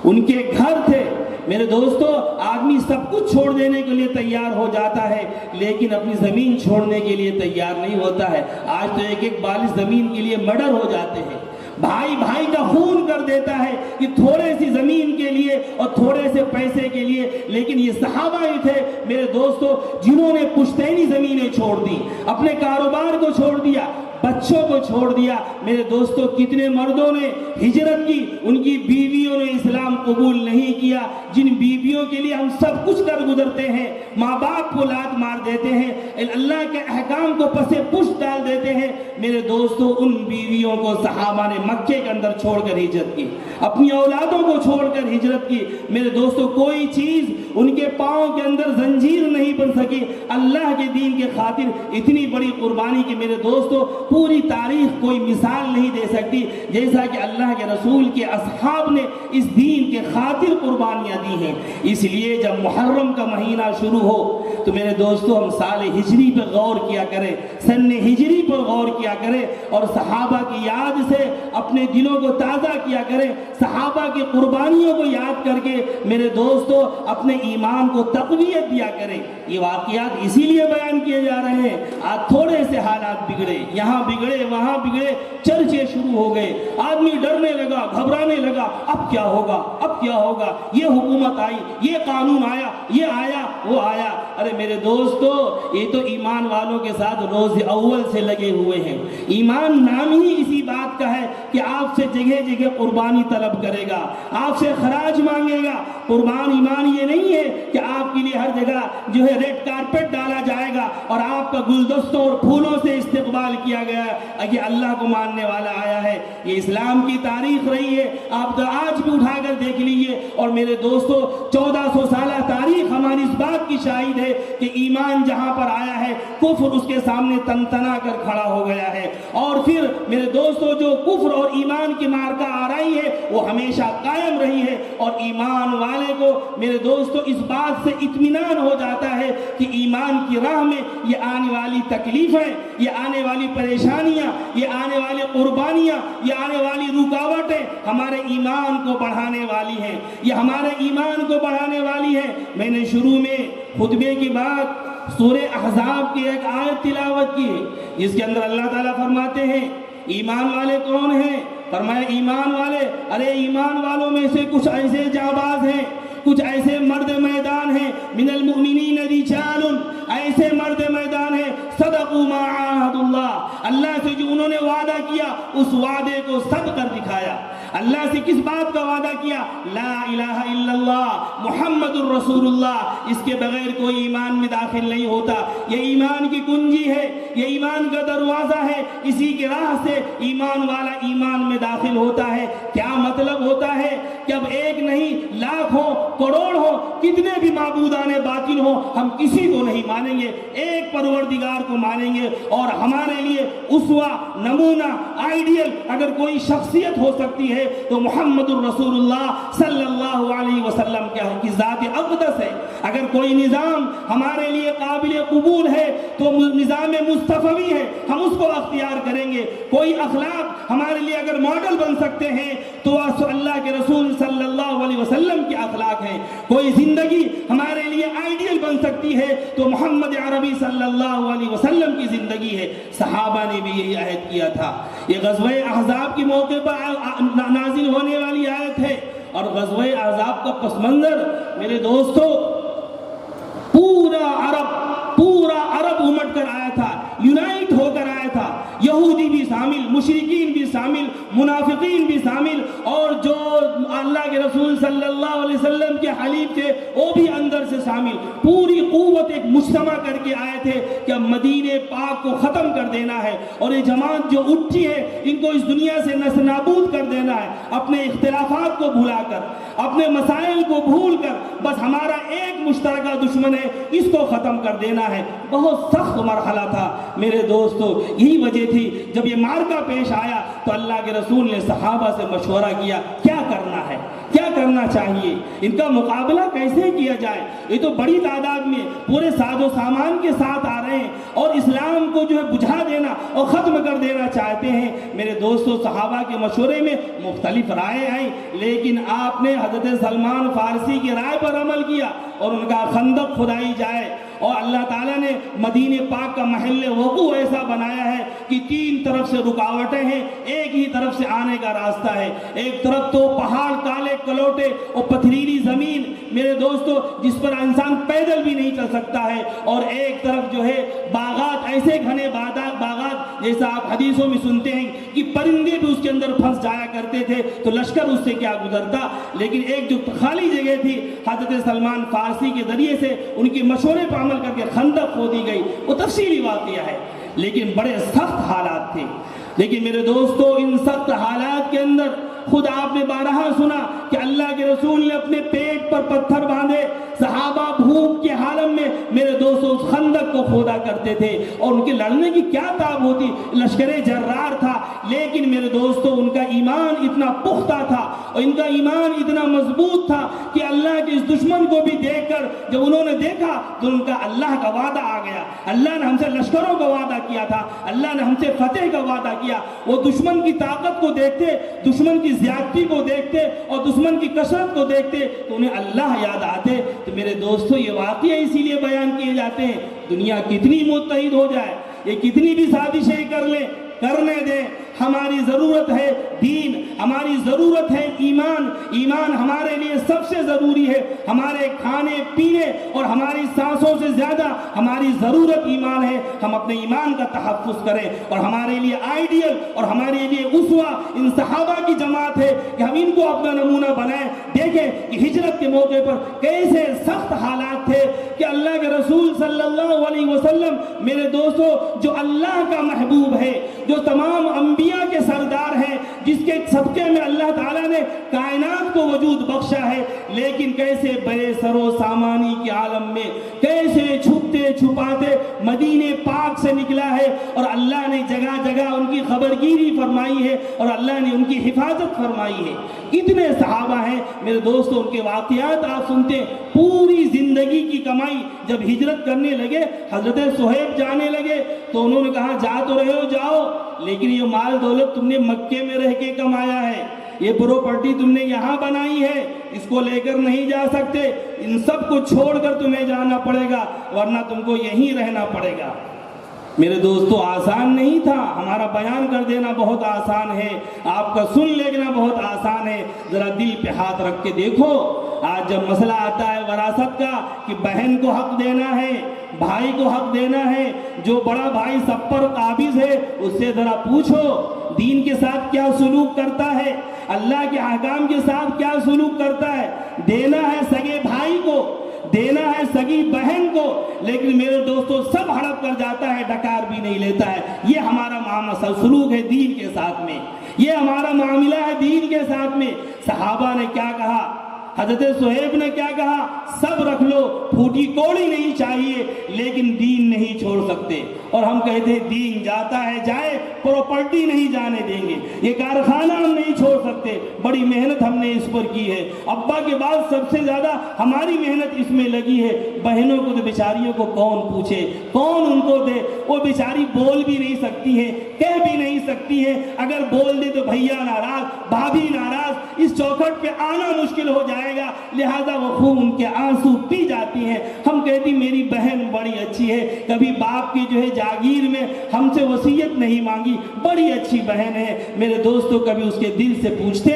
ان کے گھر تھے۔ میرے دوستو، آدمی سب کچھ چھوڑ دینے کے لیے تیار ہو جاتا ہے، لیکن اپنی زمین چھوڑنے کے لیے تیار نہیں ہوتا ہے۔ آج تو ایک ایک بالش زمین کے لیے مرڈر ہو جاتے ہیں، بھائی بھائی کا خون کر دیتا ہے کہ تھوڑے سی زمین کے لیے اور تھوڑے سے پیسے کے لیے۔ لیکن یہ صحابہ ہی تھے میرے دوستو جنہوں نے پشتینی زمینیں چھوڑ دی، اپنے کاروبار کو چھوڑ دیا، بچوں کو چھوڑ دیا۔ میرے دوستو، کتنے مردوں نے ہجرت کی، ان کی بیویوں نے اسلام قبول نہیں کیا، جن بیویوں کے لیے ہم سب کچھ کر گزرتے ہیں، ماں باپ کو لات مار دیتے ہیں، اللہ کے احکام کو پسے پشت ڈال دیتے ہیں۔ میرے دوستو، ان بیویوں کو صحابہ نے مکے کے اندر چھوڑ کر ہجرت کی، اپنی اولادوں کو چھوڑ کر ہجرت کی۔ میرے دوستو، کوئی چیز ان کے پاؤں کے اندر زنجیر نہیں بن سکی، اللہ کے دین کے خاطر اتنی بڑی قربانی کی میرے دوستو پوری تاریخ کوئی مثال نہیں دے سکتی، جیسا کہ اللہ کے رسول کے اصحاب نے اس دین کے خاطر قربانیاں دی ہیں۔ اس لیے جب محرم کا مہینہ شروع ہو تو میرے دوستو ہم سال ہجری پر غور کیا کریں، سن ہجری پر غور کیا کریں، اور صحابہ کی یاد سے اپنے دلوں کو تازہ کیا کریں، صحابہ کی قربانیوں کو یاد کر کے میرے دوستو اپنے ایمان کو تقویت دیا کریں۔ یہ واقعات اسی لیے بیان کیے جا رہے ہیں۔ آج تھوڑے سے حال حالات بگڑے، یہاں بگڑے وہاں بگڑے، چرچے شروع ہو گئے، آدمی ڈرنے لگا، گھبرانے لگا، اب کیا ہوگا، اب کیا ہوگا، یہ حکومت آئی، یہ قانون آیا، یہ آیا، وہ آیا۔ ارے میرے دوستو، یہ تو ایمان والوں کے ساتھ روز اول سے لگے ہوئے ہیں۔ ایمان نام ہی اسی بات کا ہے کہ آپ سے جگہ جگہ قربانی طلب کرے گا، آپ سے خراج مانگے گا۔ قربان ایمان یہ نہیں ہے کہ آپ کے لیے ہر جگہ جو ہے ریڈ کارپٹ ڈالا جائے گا اور آپ کا گلدستوں اور پھولوں سے استقبال کیا گیا ہے، یہ اللہ کو ماننے والا آیا ہے۔ یہ اسلام کی تاریخ رہی ہے، آپ آج بھی اٹھا کر دیکھ لیجئے۔ اور میرے دوستو، 1400 سالہ تاریخ ہماری اس بات کی شاہد ہے کہ ایمان جہاں پر آیا ہے، کفر اس کے سامنے تنتنا کر کھڑا ہو گیا ہے۔ اور پھر میرے دوستو، جو کفر اور ایمان کی مارکہ آ رہی ہے وہ ہمیشہ قائم رہی ہے، اور ایمان والے کو میرے دوستو اس بات سے اطمینان ہو جاتا ہے کہ ایمان کی راہ میں یہ آنے والی تکلیفیں، یہ آنے والی پریشانیاں، یہ آنے والی قربانیاں، یہ آنے والی رکاوٹیں ہمارے ایمان کو بڑھانے والی ہیں، یہ ہمارے ایمان کو بڑھانے والی ہیں۔ میں نے شروع میں خطبے کی بات سورہ احزاب کی ایک آیت تلاوت کی ہے، جس کے اندر اللہ تعالیٰ فرماتے ہیں ایمان والے کون ہیں؟ فرمایا ایمان والے، ارے ایمان والوں میں سے کچھ ایسے جانباز ہیں، کچھ ایسے مرد میدان ہیں، من المؤمنین رجال، ایسے مرد میدان ہیں صدقوا ما عاہدوا اللہ، اللہ سے جو انہوں نے وعدہ کیا اس وعدے کو صدق کر دکھایا۔ اللہ سے کس بات کا وعدہ کیا؟ لا الہ الا اللہ محمد الرسول اللہ، اس کے بغیر کوئی ایمان میں داخل نہیں ہوتا۔ یہ ایمان کی کنجی ہے، یہ ایمان کا دروازہ ہے، اسی کی راہ سے ایمان والا ایمان میں داخل ہوتا ہے۔ کیا مطلب ہوتا ہے کہ اب ایک نہیں، لاکھ ہو، کروڑ ہو، کتنے بھی معبودان باطل ہو، ہم کسی کو نہیں مانیں گے، ایک پروردگار کو مانیں گے۔ اور ہمارے لیے اسوہ، نمونہ، آئیڈیل اگر کوئی شخصیت ہو سکتی ہے تو محمد الرسول اللہ صلی اللہ علیہ وسلم کی ذات اقدس ہے۔ اگر کوئی نظام ہمارے لیے قابل قبول ہے تو نظام مصطفی ہے، ہم اس کو اختیار کریں گے۔ کوئی اخلاق ہمارے لیے اگر ماڈل بن سکتے ہیں تو اللہ کے رسول صلی اللہ علیہ وسلم کے اخلاق ہیں۔ کوئی زندگی ہمارے لیے آئیڈیل بن سکتی ہے تو محمد عربی صلی اللہ علیہ وسلم کی زندگی ہے۔ صحابہ نے بھی یہی عہد کیا تھا۔ یہ غزوہ احزاب کے موقع پر نازل ہونے والی آیت ہے، اور غزوہ احزاب کا پس منظر میرے دوستو پورا عرب امٹ کر آیا تھا، یونائٹ ہو کر آیا تھا، یہودی بھی شامل، مشرکین بھی شامل، منافقین بھی شامل، اور جو اللہ کے رسول صلی اللہ علیہ وسلم کے حلیف تھے وہ بھی اندر سے شامل۔ پوری قوت ایک مجتمع کر کے آئے تھے کہ اب مدینہ پاک کو ختم کر دینا ہے، اور یہ جماعت جو اٹھی ہے ان کو اس دنیا سے نس نابود کر دینا ہے، اپنے اختلافات کو بھلا کر، اپنے مسائل کو بھول کر، بس ہمارا ایک مشترکہ دشمن ہے، اس کو ختم کر دینا ہے۔ بہت سخت مرحلہ تھا میرے دوستو۔ یہی وجہ تھی جب یہ معرکہ پیش آیا تو اللہ کے رسول نے صحابہ سے مشورہ کیا کیا کرنا ہے، کیا کرنا چاہیے، ان کا مقابلہ کیسے کیا جائے۔ یہ تو بڑی تعداد میں پورے ساز و سامان کے ساتھ آ رہے ہیں اور اسلام کو جو ہے بجھا دینا اور ختم کر دینا چاہتے ہیں۔ میرے دوستو، صحابہ کے مشورے میں مختلف رائے آئیں، لیکن آپ نے حضرت سلمان فارسی کی رائے پر عمل کیا اور ان کا خندق کھدائی جائے، اور اللہ تعالیٰ نے مدینہ پاک کا محل وقوع ایسا بنایا ہے کہ تین طرف سے رکاوٹیں ہیں، ایک ہی طرف سے آنے کا راستہ ہے۔ ایک طرف تو پہاڑ کالے کلوٹے اور پتھریلی زمین میرے دوستو جس پر انسان پیدل بھی نہیں چل سکتا ہے، اور ایک طرف جو ہے باغات، ایسے گھنے باغات جیسا آپ حدیثوں میں سنتے ہیں کہ پرندے بھی اس کے اندر پھنس جایا کرتے تھے تو لشکر اس سے کیا گزرتا۔ لیکن ایک جو خالی جگہ تھی، حضرت سلمان فارسی کے ذریعے سے ان کے مشورے پر عمل کر کے خندق کھودی گئی، وہ تفصیلی واقعہ ہے، لیکن بڑے سخت حالات تھے۔ لیکن میرے دوستو، ان سخت حالات کے اندر خود آپ نے بارہا سنا کہ اللہ کے رسول نے اپنے پیٹ پر پتھر باندھے، صحابہ بھوک کے حالم میں میرے دوستو اس خندق کو کھودا کرتے تھے، اور ان کے لڑنے کی کیا تاب ہوتی، لشکر جرار تھا، لیکن میرے دوستو ان کا ایمان اتنا پختہ تھا اور ان کا ایمان اتنا مضبوط تھا کہ اللہ کے اس دشمن کو بھی دیکھ کر جب انہوں نے دیکھا تو ان کا اللہ کا وعدہ آ گیا، اللہ نے ہم سے لشکروں کا وعدہ کیا تھا، اللہ نے ہم سے فتح کا وعدہ کیا۔ وہ دشمن کی طاقت کو دیکھتے، دشمن کی زیادتی کو دیکھتے اور دشمن کی کثرت کو دیکھتے تو انہیں اللہ یاد آتے۔ تو میرے دوستو، یہ واقعہ اسی لیے بیان کیے جاتے ہیں، دنیا کتنی متحد ہو جائے، یہ کتنی بھی سازشیں کر لیں کرنے دیں، ہماری ضرورت ہے دین، ہماری ضرورت ہے ایمان۔ ایمان ہمارے لیے سب سے ضروری ہے، ہمارے کھانے پینے اور ہماری سانسوں سے زیادہ ہماری ضرورت ایمان ہے۔ ہم اپنے ایمان کا تحفظ کریں، اور ہمارے لیے آئیڈیل اور ہمارے لیے اسوہ ان صحابہ کی جماعت ہے کہ ہم ان کو اپنا نمونہ بنائیں۔ دیکھیں کہ ہجرت کے موقع پر کیسے سخت حالات تھے کہ اللہ کے رسول صلی اللہ علیہ وسلم، میرے دوستو، جو اللہ کا محبوب ہے، جو تمام انبیاء کے سردار ہیں، جس کے صدقے میں اللہ تعالیٰ نے کائنات کو وجود بخشا ہے، لیکن کیسے بے سر و سامانی کے عالم میں کیسے چھپتے چھپاتے مدینے پاک سے نکلا ہے، اور اللہ نے جگہ جگہ ان کی خبرگیری فرمائی ہے، اور اللہ نے ان کی حفاظت فرمائی ہے۔ کتنے صحابہ ہیں میرے دوستوں، ان کے واقعات آپ سنتے ہیں۔ پوری زندگی کی کمائی جب ہجرت کرنے لگے، حضرت صہیب جانے لگے تو انہوں نے کہا جا تو رہے ہو جاؤ، لیکن یہ مال دولت تم نے مکے میں رہ کے کمایا ہے، یہ پراپرٹی تم نے یہاں بنائی ہے، اس کو لے کر نہیں جا سکتے، ان سب کو چھوڑ کر تمہیں جانا پڑے گا، ورنہ تم کو یہیں رہنا پڑے گا۔ میرے دوستو آسان نہیں تھا، ہمارا بیان کر دینا بہت آسان ہے، آپ کا سن لینا بہت آسان ہے، ذرا دل پہ ہاتھ رکھ کے دیکھو۔ آج جب مسئلہ آتا ہے وراثت کا کہ بہن کو حق دینا ہے، بھائی کو حق دینا ہے، جو بڑا بھائی سب پر قابض ہے اس سے ذرا پوچھو دین کے ساتھ کیا سلوک کرتا ہے، اللہ کے احکام کے ساتھ کیا سلوک کرتا ہے۔ دینا ہے سگے بھائی کو، دینا ہے سگی بہن کو، لیکن میرے دوستو سب ہڑپ کر جاتا ہے، ڈکار بھی نہیں لیتا ہے۔ یہ ہمارا معاملہ سلوک ہے دین کے ساتھ میں، یہ ہمارا معاملہ ہے دین کے ساتھ میں۔ صحابہ نے کیا کہا، حضرت صہیب نے کیا کہا، سب رکھ لو، پھوٹی کوڑی نہیں چاہیے لیکن دین نہیں چھوڑ سکتے۔ اور ہم کہتے ہیں دین جاتا ہے جائے، پراپرٹی نہیں جانے دیں گے، یہ کارخانہ ہم نہیں چھوڑ سکتے، بڑی محنت ہم نے اس پر کی ہے، ابا کے بعد سب سے زیادہ ہماری محنت اس میں لگی ہے۔ بہنوں کو تو بیچاریوں کو کون پوچھے، کون ان کو دے، وہ بیچاری بول بھی نہیں سکتی ہیں، کہہ بھی نہیں سکتی ہیں، اگر بول دے تو بھیا ناراض، بھابھی ناراض، اس چوکھٹ پہ آنا مشکل ہو جائے گا، لہذا وہ خوب ان کے آنسو پی جاتی ہیں۔ ہم کہتی میری بہن بڑی اچھی ہے، کبھی باپ کی جو ہے جاگیر میں ہم سے وصیت نہیں مانگی، بڑی اچھی بہن ہے۔ میرے دوستو کبھی اس کے دل سے پوچھتے،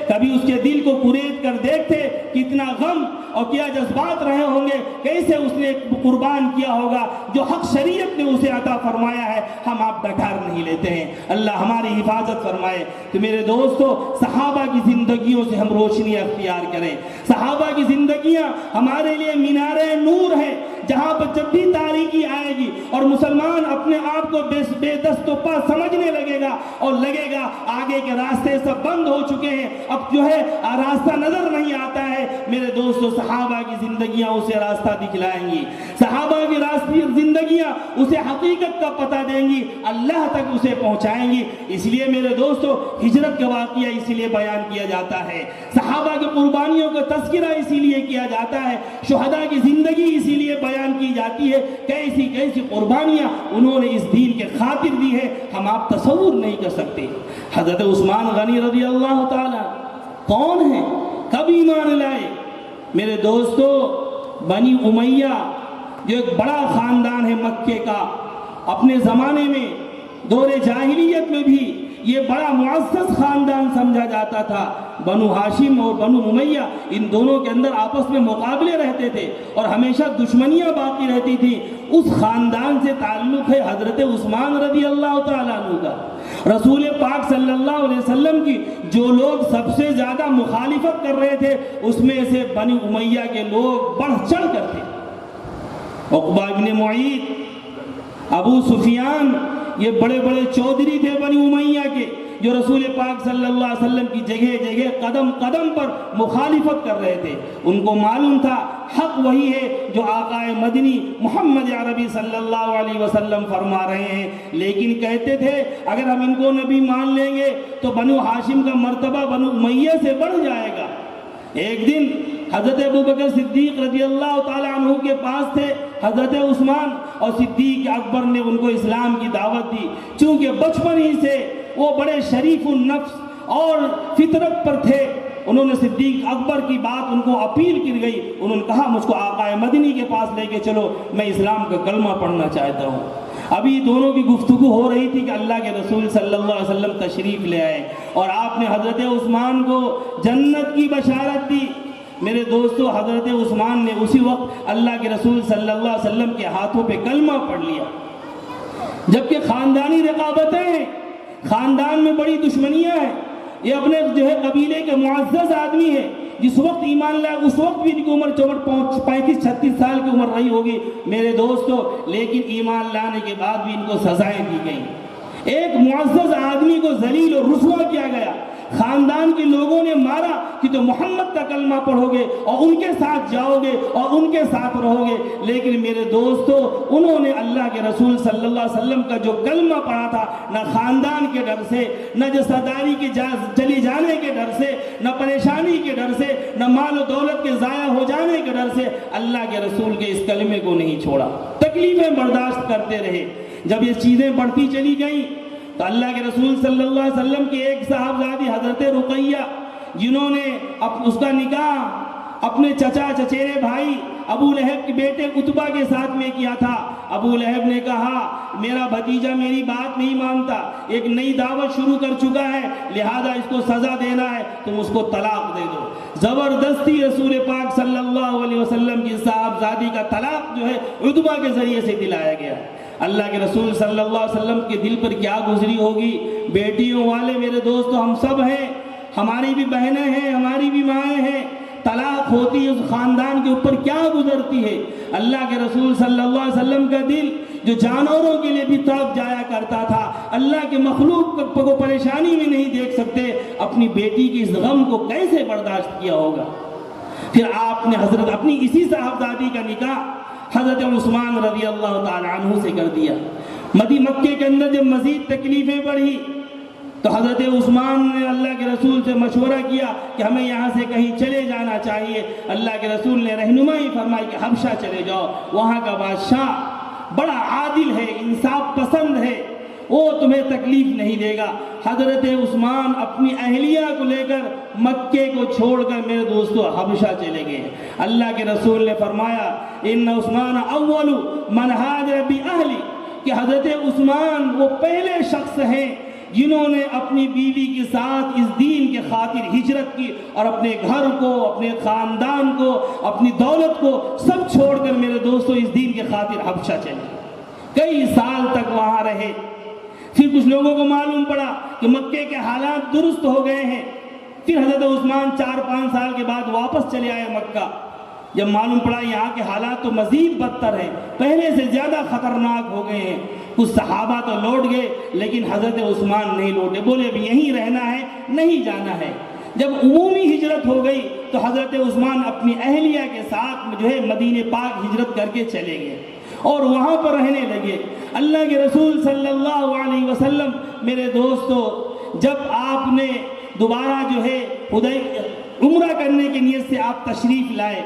کبھی اس کے دل کو قریت کر دیکھتے، کتنا غم اور کیا جذبات رہے ہوں گے، کیسے اس نے قربان کیا ہوگا جو حق شریعت نے اسے عطا فرمایا ہے، ہم آپ ڈکار نہیں لیتے ہیں۔ اللہ ہماری حفاظت فرمائے۔ تو میرے دوستو صحابہ کی زندگیوں سے ہم روشنی اختیار کریں۔ صحابہ کی زندگیاں ہمارے لیے مینار نور ہیں، جہاں پر جب بھی تاریکی آئے گی اور مسلمان اپنے آپ کو بے دست و پا سمجھنے لگے گا اور لگے گا آگے کے راستے سب بند ہو چکے ہیں، اب جو ہے راستہ نظر نہیں آتا ہے، میرے دوستو صحابہ کی زندگیاں اسے راستہ دکھلائیں گی، صحابہ کی زندگیاں اسے حقیقت کا پتہ دیں گی، اللہ تک اسے پہنچائیں گی۔ اس لیے میرے دوستو ہجرت کا واقعہ اسی لیے بیان کیا جاتا ہے، صحابہ کی قربانیوں کا تذکرہ اسی لیے کیا جاتا ہے، شہداء کی زندگی اسی لیے بیان کی جاتی ہے، کیسی کیسی قربانیاں انہوں نے اس دین کے خاطر دی ہے، ہم آپ تصور نہیں کر سکتے۔ حضرت عثمان غنی رضی اللہ تعالی کون ہیں، کب ایمان لائے؟ میرے دوستو بنی امیہ جو ایک بڑا خاندان ہے مکے کا، اپنے زمانے میں دور جاہلیت میں بھی یہ بڑا معزز خاندان سمجھا جاتا تھا۔ بنو ہاشم اور بنو امیہ ان دونوں کے اندر آپس میں مقابلے رہتے تھے اور ہمیشہ دشمنیاں باقی رہتی تھی۔ اس خاندان سے تعلق ہے حضرت عثمان رضی اللہ تعالیٰ عنہ کا۔ رسول پاک صلی اللہ علیہ وسلم کی جو لوگ سب سے زیادہ مخالفت کر رہے تھے اس میں سے بنی امیہ کے لوگ بڑھ چڑھ کر تھے۔ عقبہ بن معیط، ابو سفیان، یہ بڑے بڑے چودھری تھے بنی امیہ کے، جو رسول پاک صلی اللہ علیہ وسلم کی جگہ جگہ قدم قدم پر مخالفت کر رہے تھے۔ ان کو معلوم تھا حق وہی ہے جو آقا مدنی محمد عربی صلی اللہ علیہ وسلم فرما رہے ہیں، لیکن کہتے تھے اگر ہم ان کو نبی مان لیں گے تو بنو ہاشم کا مرتبہ بنو امیہ سے بڑھ جائے گا۔ ایک دن حضرت ابوبکر صدیق رضی اللہ تعالیٰ عنہ کے پاس تھے حضرت عثمان، اور صدیق اکبر نے ان کو اسلام کی دعوت دی۔ چونکہ بچپن ہی سے وہ بڑے شریف النفس اور فطرت پر تھے، انہوں نے صدیق اکبر کی بات ان کو اپیل کی گئی، انہوں نے کہا مجھ کو آقا مدنی کے پاس لے کے چلو، میں اسلام کا کلمہ پڑھنا چاہتا ہوں۔ ابھی دونوں کی گفتگو ہو رہی تھی کہ اللہ کے رسول صلی اللہ علیہ وسلم تشریف لے آئے اور آپ نے حضرت عثمان کو جنت کی بشارت دی۔ میرے دوستو، حضرت عثمان نے اسی وقت اللہ کے رسول صلی اللہ علیہ وسلم کے ہاتھوں پہ کلمہ پڑھ لیا، جبکہ خاندانی رقابتیں ہیں، خاندان میں بڑی دشمنیاں ہیں۔ یہ اپنے قبیلے کے معزز آدمی ہے، جس وقت ایمان لائے اس وقت بھی ان کی عمر 35-36 سال کی عمر رہی ہوگی میرے دوستو، لیکن ایمان لانے کے بعد بھی ان کو سزائیں دی گئیں۔ ایک معزز آدمی کو ذلیل اور رسوا کیا گیا، خاندان کے لوگوں نے مارا کہ تو محمد کا کلمہ پڑھو گے اور ان کے ساتھ جاؤ گے اور ان کے ساتھ رہو گے، لیکن میرے دوستو انہوں نے اللہ کے رسول صلی اللہ علیہ وسلم کا جو کلمہ پڑھا تھا، نہ خاندان کے ڈر سے، نہ جسداری کے چلی جانے کے ڈر سے، نہ پریشانی کے ڈر سے، نہ مال و دولت کے ضائع ہو جانے کے ڈر سے اللہ کے رسول کے اس کلمے کو نہیں چھوڑا، تکلیفیں برداشت کرتے رہے۔ جب یہ چیزیں بڑھتی چلی گئیں تو اللہ کے رسول صلی اللہ علیہ وسلم کی ایک صاحبزادی حضرت رقیہ، جنہوں نے اس کا نکاح اپنے چچیرے بھائی ابو لہب کے بیٹے عتبہ کے ساتھ میں کیا تھا۔ ابو لہب نے کہا میرا بھتیجا میری بات نہیں مانتا، ایک نئی دعوت شروع کر چکا ہے، لہذا اس کو سزا دینا ہے، تم اس کو طلاق دے دو۔ زبردستی رسول پاک صلی اللہ علیہ وسلم کی صاحبزادی کا طلاق جو ہے عتبہ کے ذریعے سے دلایا گیا۔ اللہ کے رسول صلی اللہ علیہ وسلم کے دل پر کیا گزری ہوگی؟ بیٹیوں والے میرے دوستو ہم سب ہیں، ہماری بھی بہنیں ہیں، ہماری بھی مائیں ہیں، طلاق ہوتی ہے اس خاندان کے اوپر کیا گزرتی ہے۔ اللہ کے رسول صلی اللہ علیہ وسلم کا دل جو جانوروں کے لیے بھی تڑپ جایا کرتا تھا، اللہ کے مخلوق کو پریشانی میں نہیں دیکھ سکتے، اپنی بیٹی کی اس غم کو کیسے برداشت کیا ہوگا؟ پھر آپ نے حضرت اپنی اسی صاحبزادی کا نکاح حضرت عثمان رضی اللہ تعالی عنہ سے کر دیا۔ مکے کے اندر جب مزید تکلیفیں بڑھی تو حضرت عثمان نے اللہ کے رسول سے مشورہ کیا کہ ہمیں یہاں سے کہیں چلے جانا چاہیے۔ اللہ کے رسول نے رہنمائی فرمائی کہ حبشہ چلے جاؤ، وہاں کا بادشاہ بڑا عادل ہے، انصاف پسند ہے، وہ تمہیں تکلیف نہیں دے گا۔ حضرت عثمان اپنی اہلیہ کو لے کر مکے کو چھوڑ کر میرے دوستو حبشہ چلے گئے۔ اللہ کے رسول نے فرمایا ان عثمان اول من ہاجر باہلی، کہ حضرت عثمان وہ پہلے شخص ہیں جنہوں نے اپنی بیوی کے ساتھ اس دین کے خاطر ہجرت کی اور اپنے گھر کو، اپنے خاندان کو، اپنی دولت کو سب چھوڑ کر میرے دوستو اس دین کے خاطر حبشہ چلے، کئی سال تک وہاں رہے۔ پھر کچھ لوگوں کو معلوم پڑا کہ مکے کے حالات درست ہو گئے ہیں، پھر حضرت عثمان 4-5 سال کے بعد واپس چلے آئے مکہ۔ جب معلوم پڑا یہاں کے حالات تو مزید بدتر ہیں، پہلے سے زیادہ خطرناک ہو گئے ہیں، کچھ صحابہ تو لوٹ گئے لیکن حضرت عثمان نہیں لوٹے، بولے اب یہیں رہنا ہے، نہیں جانا ہے۔ جب عمومی ہجرت ہو گئی تو حضرت عثمان اپنی اہلیہ کے ساتھ جو ہے مدینہ پاک ہجرت کر کے چلے گئے اور وہاں پر رہنے لگے۔ اللہ کے رسول صلی اللہ علیہ وسلم میرے دوستو جب آپ نے دوبارہ جو ہے عمرہ کرنے کی نیت سے آپ تشریف لائے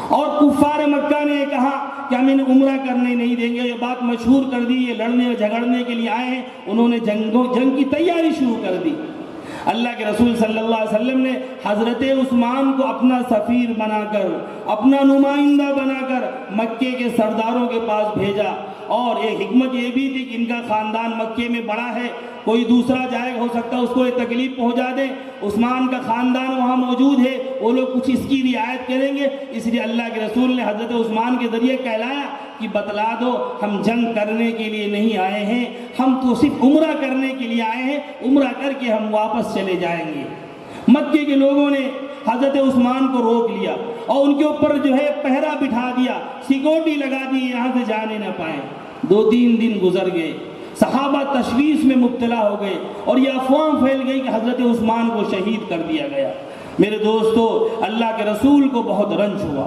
اور کفار مکہ نے کہا کہ ہم انہیں عمرہ کرنے نہیں دیں گے، یہ بات مشہور کر دی، یہ لڑنے اور جھگڑنے کے لیے آئے ہیں، انہوں نے جنگ کی تیاری شروع کر دی۔ اللہ کے رسول صلی اللہ علیہ وسلم نے حضرت عثمان کو اپنا سفیر بنا کر، اپنا نمائندہ بنا کر مکے کے سرداروں کے پاس بھیجا، اور ایک حکمت یہ بھی تھی کہ ان کا خاندان مکے میں بڑا ہے، کوئی دوسرا جائے ہو سکتا ہے اس کو یہ تکلیف پہنچا دے، عثمان کا خاندان وہاں موجود ہے، وہ لوگ کچھ اس کی رعایت کریں گے، اس لیے اللہ کے رسول نے حضرت عثمان کے ذریعے کہلایا کہ بتلا دو ہم جنگ کرنے کے لیے نہیں آئے ہیں، ہم تو صرف عمرہ کرنے کے لیے آئے ہیں، عمرہ کر کے ہم واپس چلے جائیں گے۔ مکے کے لوگوں نے حضرت عثمان کو روک لیا اور ان کے اوپر جو ہے پہرا بٹھا دیا، سیکورٹی لگا دی، یہاں سے جانے نہ پائیں۔ 2-3 دن گزر گئے، صحابہ تشویش میں مبتلا ہو گئے اور یہ افواہ پھیل گئی کہ حضرت عثمان کو شہید کر دیا گیا۔ میرے دوستو اللہ کے رسول کو بہت رنج ہوا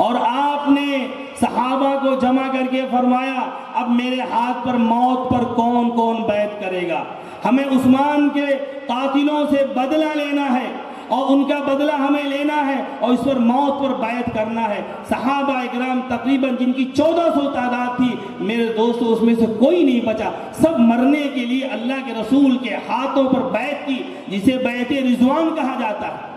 اور آپ نے صحابہ کو جمع کر کے فرمایا اب میرے ہاتھ پر موت پر کون کون بیعت کرے گا؟ ہمیں عثمان کے قاتلوں سے بدلہ لینا ہے اور ان کا بدلہ ہمیں لینا ہے اور اس پر موت پر بیعت کرنا ہے۔ صحابہ اکرام تقریباً جن کی 1400 تعداد تھی میرے دوستو اس میں سے کوئی نہیں بچا، سب مرنے کے لیے اللہ کے رسول کے ہاتھوں پر بیعت کی، جسے بیعت رضوان کہا جاتا ہے۔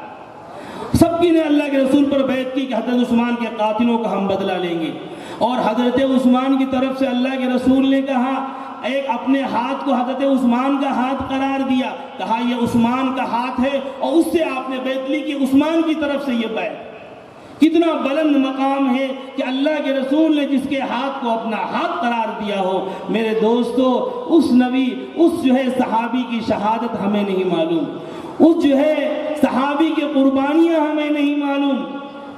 سب کی نے اللہ کے رسول پر بیعت کی کہ حضرت عثمان کے قاتلوں کا ہم بدلہ لیں گے۔ اور حضرت عثمان کی طرف سے اللہ کے رسول نے کہا، ایک اپنے ہاتھ کو حضرت عثمان کا ہاتھ قرار دیا، کہا یہ عثمان کا ہاتھ ہے، اور اس سے آپ نے بیعت لی کہ عثمان کی طرف سے یہ بیعت۔ کتنا بلند مقام ہے کہ اللہ کے رسول نے جس کے ہاتھ کو اپنا ہاتھ قرار دیا ہو۔ میرے دوستو، اس نبی، اس جو ہے صحابی کی شہادت ہمیں نہیں معلوم، اس جو ہے صحابی کی قربانیاں ہمیں نہیں معلوم۔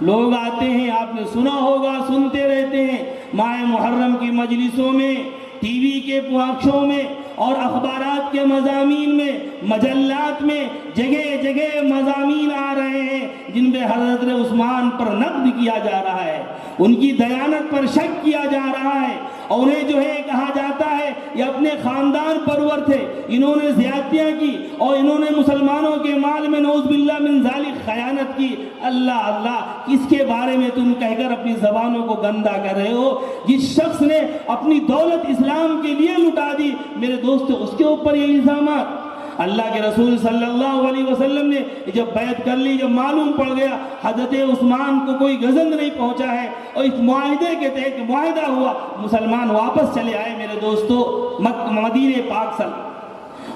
لوگ آتے ہیں، آپ نے سنا ہوگا، سنتے رہتے ہیں، ماہ محرم کی مجلسوں میں، ٹی وی کے پوائنٹ میں اور اخبارات کے مضامین میں، مجلات میں جگہ جگہ مضامین آ رہے ہیں جن پہ حضرت عثمان پر نقد کیا جا رہا ہے، ان کی دیانت پر شک کیا جا رہا ہے، اور انہیں جو ہے کہا جاتا ہے یہ اپنے خاندان پرور تھے، انہوں نے زیادتیاں کی اور انہوں نے مسلمانوں کے مال میں نعوذ باللہ من ذالک خیانت کی۔ اللہ اللہ، کس کے بارے میں تم کہہ کر اپنی زبانوں کو گندا کر رہے ہو؟ جس شخص نے اپنی دولت اسلام کے لیے لٹا دی، میرے دوستو، اس کے اوپر یہ الزامات۔ اللہ کے رسول صلی اللہ علیہ وسلم نے جب بیعت کر لی، جب معلوم پڑ گیا حضرت عثمان کو کوئی گزند نہیں پہنچا ہے، اور اس معاہدے کے تحت معاہدہ ہوا، مسلمان واپس چلے آئے میرے دوستو مدینہ پاک سے۔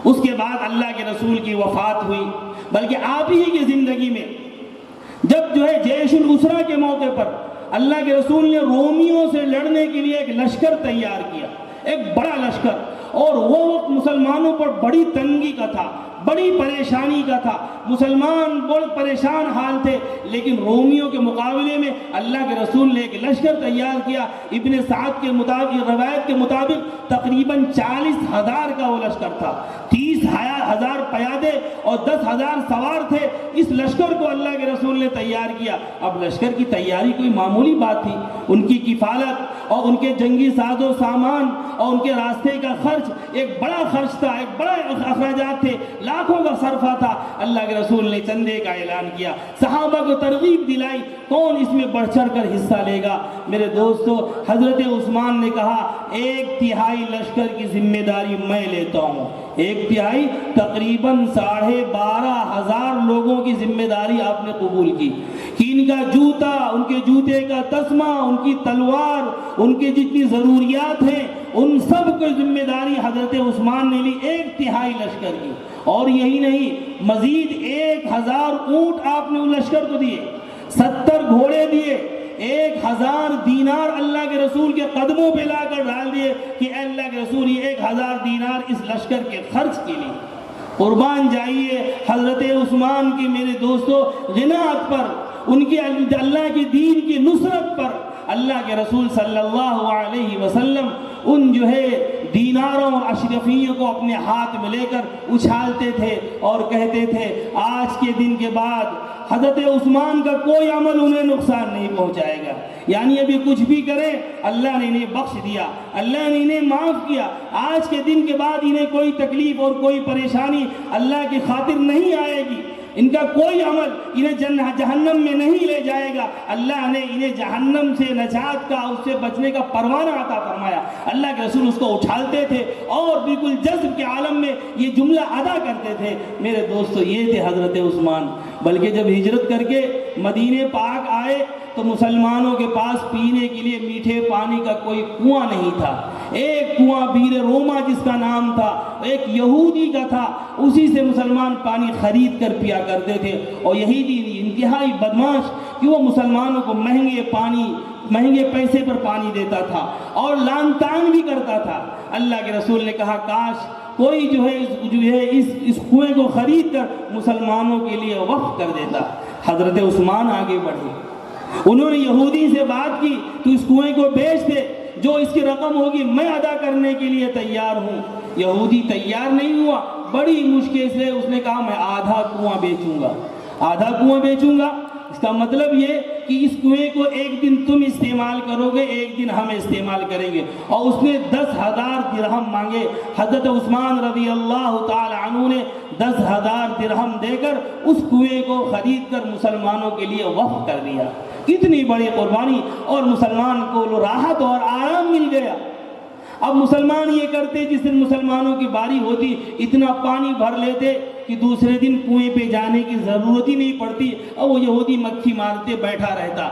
اس کے بعد اللہ کے رسول کی وفات ہوئی، بلکہ آپ ہی کی زندگی میں جب جو ہے جیش الاسرہ کے موقع پر اللہ کے رسول نے رومیوں سے لڑنے کے لیے ایک لشکر تیار کیا، ایک بڑا لشکر، اور وہ وقت مسلمانوں پر بڑی تنگی کا تھا، بڑی پریشانی کا تھا، مسلمان بہت پریشان حال تھے، لیکن رومیوں کے مقابلے میں اللہ کے رسول نے ایک لشکر تیار کیا۔ ابن سعد کے مطابق، روایت کے مطابق تقریباً 40,000 کا وہ لشکر تھا، 30,000 پیادے اور 10,000 سوار تھے۔ اس لشکر کو اللہ کے رسول نے تیار کیا۔ اب لشکر کی تیاری کوئی معمولی بات تھی، ان کی کفالت اور ان کے جنگی ساز و سامان اور ان کے راستے کا خرچ ایک بڑا خرچ تھا، ایک بڑا اخراجات تھے، لاکھوں کا صرفہ تھا۔ اللہ کے رسول نے چندے کا اعلان کیا، صحابہ کو ترغیب دلائی، کون اس میں بڑھ چڑھ کر حصہ لے گا؟ میرے دوستو، حضرت عثمان نے کہا 1/3 لشکر کی ذمہ داری میں لیتا ہوں۔ 1/3 تقریباً 12,500 لوگوں کی ذمہ داری آپ نے قبول کی کہ ان کا جوتا، ان کے جوتے کا تسمہ، ان کی تلوار، ان کے جتنی ضروریات ہیں، ان سب کو ذمہ داری حضرت عثمان نے لی 1/3 لشکر کی۔ اور یہی نہیں، مزید 1,000 اونٹ آپ نے ان لشکر کو دیے، 70 گھوڑے دیے، 1,000 دینار اللہ کے رسول کے قدموں پہ لا کر ڈال دیے کہ اے اللہ کے رسول، یہ 1,000 دینار اس لشکر کے خرچ کے لیے قربان جائیے۔ حضرت عثمان کی میرے دوستو غنات پر، ان کی اللہ کے دین کی نصرت پر اللہ کے رسول صلی اللہ علیہ وسلم ان جو ہے دیناروں اور اشرفیوں کو اپنے ہاتھ میں لے کر اچھالتے تھے اور کہتے تھے آج کے دن کے بعد حضرت عثمان کا کوئی عمل انہیں نقصان نہیں پہنچائے گا، یعنی ابھی کچھ بھی کریں اللہ نے انہیں بخش دیا، اللہ نے انہیں معاف کیا، آج کے دن کے بعد انہیں کوئی تکلیف اور کوئی پریشانی اللہ کی خاطر نہیں آئے گی، ان کا کوئی عمل انہیں جہنم میں نہیں لے جائے گا، اللہ نے انہیں جہنم سے نجات کا، اس سے بچنے کا پروانہ عطا فرمایا۔ اللہ کے رسول اس کو اٹھالتے تھے اور بالکل جذب کے عالم میں یہ جملہ ادا کرتے تھے۔ میرے دوستو، یہ تھے حضرت عثمان۔ بلکہ جب ہجرت کر کے مدینہ پاک آئے تو مسلمانوں کے پاس پینے کے لیے میٹھے پانی کا کوئی کنواں نہیں تھا۔ ایک کنواں بیر روما جس کا نام تھا، ایک یہودی کا تھا، اسی سے مسلمان پانی خرید کر پیا کرتے تھے، اور یہودی انتہائی بدماش کہ وہ مسلمانوں کو مہنگے پیسے پر پانی دیتا تھا اور لان تان بھی کرتا تھا۔ اللہ کے رسول نے کہا کاش کوئی جو ہے اس کنویں کو خرید کر مسلمانوں کے لیے وقف کر دیتا۔ حضرت عثمان آگے بڑھے، انہوں نے یہودی سے بات کی تو اس کنویں کو بیچ دے، جو اس کی رقم ہوگی میں ادا کرنے کے لیے تیار ہوں۔ یہودی تیار نہیں ہوا، بڑی مشکل سے اس نے کہا میں آدھا کنواں بیچوں گا، آدھا کنواں بیچوں گا۔ اس کا مطلب یہ کہ اس کنویں کو ایک دن تم استعمال کرو گے، ایک دن ہم استعمال کریں گے، اور اس نے 10,000 درہم مانگے۔ حضرت عثمان رضی اللہ تعالی عنہ نے 10,000 درہم دے کر اس کنویں کو خرید کر مسلمانوں کے لیے وقف کر دیا۔ کتنی بڑی قربانی، اور مسلمان کو راحت اور آرام مل گیا۔ اب مسلمان یہ کرتے جس دن مسلمانوں کی باری ہوتی اتنا پانی بھر لیتے کہ دوسرے دن کنویں پہ جانے کی ضرورت ہی نہیں پڑتی، اور وہ یہودی مکھی مارتے بیٹھا رہتا۔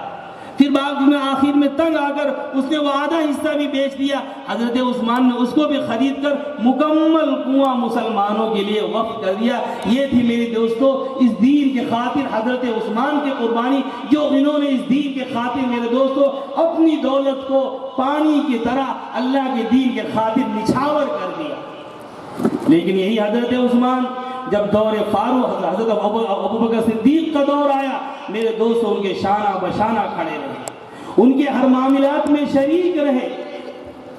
پھر بعد میں آخر میں تنگ آ کر اس نے وہ آدھا حصہ بھی بیچ دیا. حضرت عثمان نے اس کو بھی خرید کر مکمل کنواں مسلمانوں کے لیے وقف کر دیا. یہ تھی میرے دوستو اس دین کے خاطر حضرت عثمان کی قربانی، جو انہوں نے اس دین کے خاطر میرے دوستو اپنی دولت کو پانی کی طرح اللہ کے دین کے خاطر نچھاور کر دیا. لیکن یہی حضرت عثمان جب دور فاروق حضرت ابوبکر صدیق کا دور آیا، میرے دوستو ان کے شانہ بشانہ کھڑے رہے، ان کے ہر معاملات میں شریک رہے.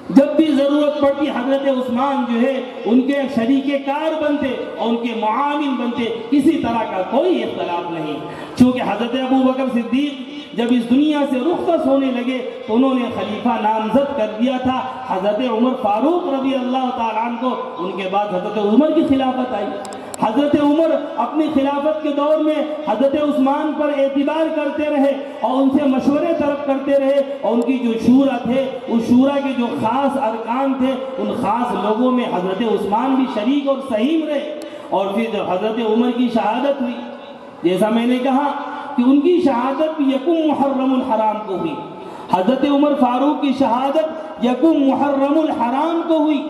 جب بھی ضرورت پڑتی حضرت عثمان جو ہے ان کے شریک کار بنتے اور ان کے معاون بنتے، کسی طرح کا کوئی اختلاف نہیں. چونکہ حضرت ابوبکر صدیق جب اس دنیا سے رخصت ہونے لگے تو انہوں نے خلیفہ نامزد کر دیا تھا حضرت عمر فاروق رضی اللہ تعالیٰ عنہ کو. ان کے بعد حضرت عمر کی خلافت آئی. حضرت عمر اپنی خلافت کے دور میں حضرت عثمان پر اعتبار کرتے رہے اور ان سے مشورے طلب کرتے رہے، اور ان کی جو شورا تھے اس شورا کے جو خاص ارکان تھے ان خاص لوگوں میں حضرت عثمان بھی شریک اور سہیم رہے. اور پھر جب حضرت عمر کی شہادت ہوئی، جیسا میں نے کہا کہ ان کی شہادت یکم محرم الحرام کو ہوئی. حضرت عمر فاروق کی شہادت یکم محرم الحرام کو ہوئی،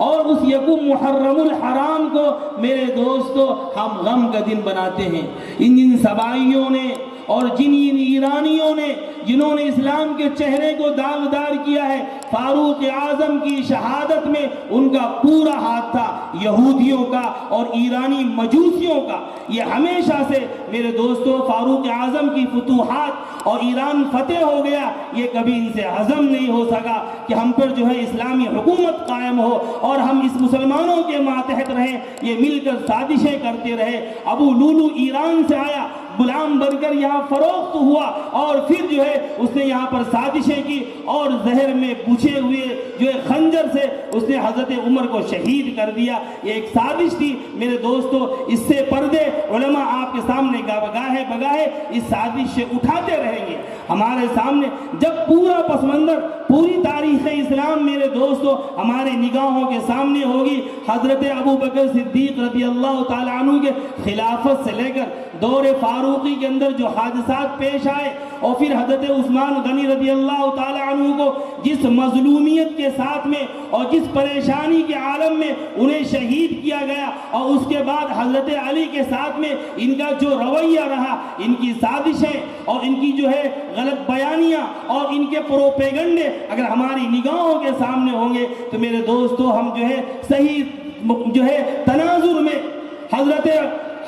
اور اس یکم محرم الحرام کو میرے دوستو ہم غم کا دن بناتے ہیں. ان سبائیوں نے اور جن ایرانیوں نے جنہوں نے اسلام کے چہرے کو داغدار کیا ہے، فاروق اعظم کی شہادت میں ان کا پورا ہاتھ تھا، یہودیوں کا اور ایرانی مجوسیوں کا. یہ ہمیشہ سے میرے دوستو فاروق اعظم کی فتوحات اور ایران فتح ہو گیا، یہ کبھی ان سے ہضم نہیں ہو سکا کہ ہم پر جو ہے اسلامی حکومت قائم ہو اور ہم اس مسلمانوں کے ماتحت رہیں. یہ مل کر سازشیں کرتے رہے. ابو لولو ایران سے آیا، غلام بن کر یہاں فروخت ہوا، اور پھر جو ہے اس نے یہاں پر سازشیں کی اور زہر میں بچھے ہوئے جو ہے خنجر سے اس نے حضرت عمر کو شہید کر دیا. یہ ایک سازش تھی میرے دوستو. اس سے پردے علماء آپ کے سامنے گاہے بگاہے اس سازش سے اٹھاتے رہیں گے ہمارے سامنے. جب پورا پس منظر پوری تاریخ اسلام میرے دوستو ہمارے نگاہوں کے سامنے ہوگی، حضرت ابوبکر صدیق رضی اللہ تعالیٰ عنہ کے خلافت سے لے کر دور فاروقی کے اندر جو حادثات پیش آئے، اور پھر حضرت عثمان غنی رضی اللہ تعالیٰ عنہ کو جس مظلومیت کے ساتھ میں اور جس پریشانی کے عالم میں انہیں شہید کیا گیا، اور اس کے بعد حضرت علی کے ساتھ میں ان کا جو رویہ رہا، ان کی سازشیں اور ان کی جو ہے غلط بیانیاں اور ان کے پروپیگنڈے اگر ہماری نگاہوں کے سامنے ہوں گے تو میرے دوستو ہم جو ہے صحیح جو ہے تناظر میں حضرت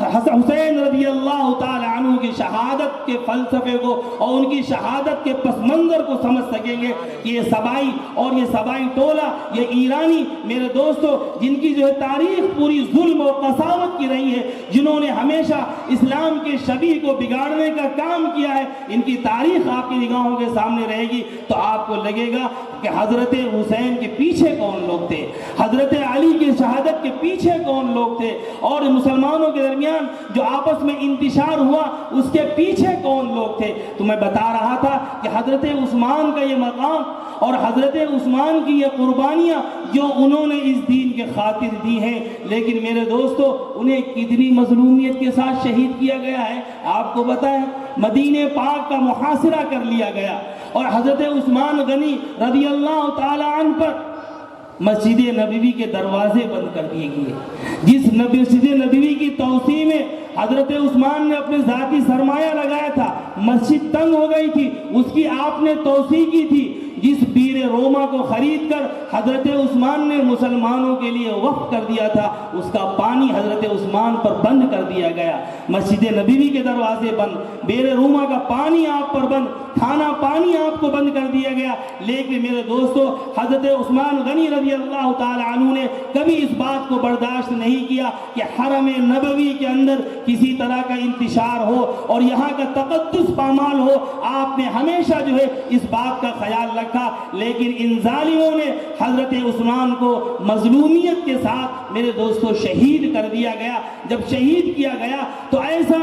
حسین رضی اللہ تعالی عنہ کی شہادت کے فلسفے کو اور ان کی شہادت کے پس منظر کو سمجھ سکیں گے کہ یہ سبائی اور یہ سبائی ٹولہ، یہ ایرانی میرے دوستو جن کی جو ہے تاریخ پوری ظلم اور قساوت کی رہی ہے، جنہوں نے ہمیشہ اسلام کے شبیہ کو بگاڑنے کا کام کیا ہے، ان کی تاریخ آپ کی نگاہوں کے سامنے رہے گی تو آپ کو لگے گا کہ حضرت حسین کے پیچھے کون لوگ تھے، حضرت علی کی شہادت کے پیچھے کون لوگ تھے، اور مسلمانوں کے درمیان جو آپس میں انتشار ہوا اس کے پیچھے کون لوگ تھے. تو میں بتا رہا تھا کہ حضرت عثمان کا یہ مقام اور حضرت عثمان کی یہ قربانیاں جو انہوں نے اس دین کے خاطر دی ہیں، لیکن میرے دوستو انہیں کتنی مظلومیت کے ساتھ شہید کیا گیا ہے آپ کو بتائیں. مدینہ پاک کا محاصرہ کر لیا گیا اور حضرت عثمان غنی رضی اللہ تعالی عنہ پر مسجد نبوی کے دروازے بند کر دیے گئے. جس مسجد نبوی کی توسیع میں حضرت عثمان نے اپنے ذاتی سرمایہ لگایا تھا، مسجد تنگ ہو گئی تھی، اس کی آپ نے توسیع کی تھی. جس بیر روما کو خرید کر حضرت عثمان نے مسلمانوں کے لیے وقف کر دیا تھا، اس کا پانی حضرت عثمان پر بند کر دیا گیا. مسجد نبوی کے دروازے بند، بیر روما کا پانی آپ پر بند، کھانا پانی آپ کو بند کر دیا گیا. لیکن میرے دوستو حضرت عثمان غنی رضی اللہ تعالی عنہ نے کبھی اس بات کو برداشت نہیں کیا کہ حرم نبوی کے اندر کسی طرح کا انتشار ہو اور یہاں کا تقدس پامال ہو. آپ نے ہمیشہ جو ہے اس بات کا خیال لگا رکھا، لیکن ان ظالموں نے حضرت عثمان کو مظلومیت کے ساتھ میرے دوستوں شہید کر دیا گیا۔ جب شہید کیا گیا تو ایسا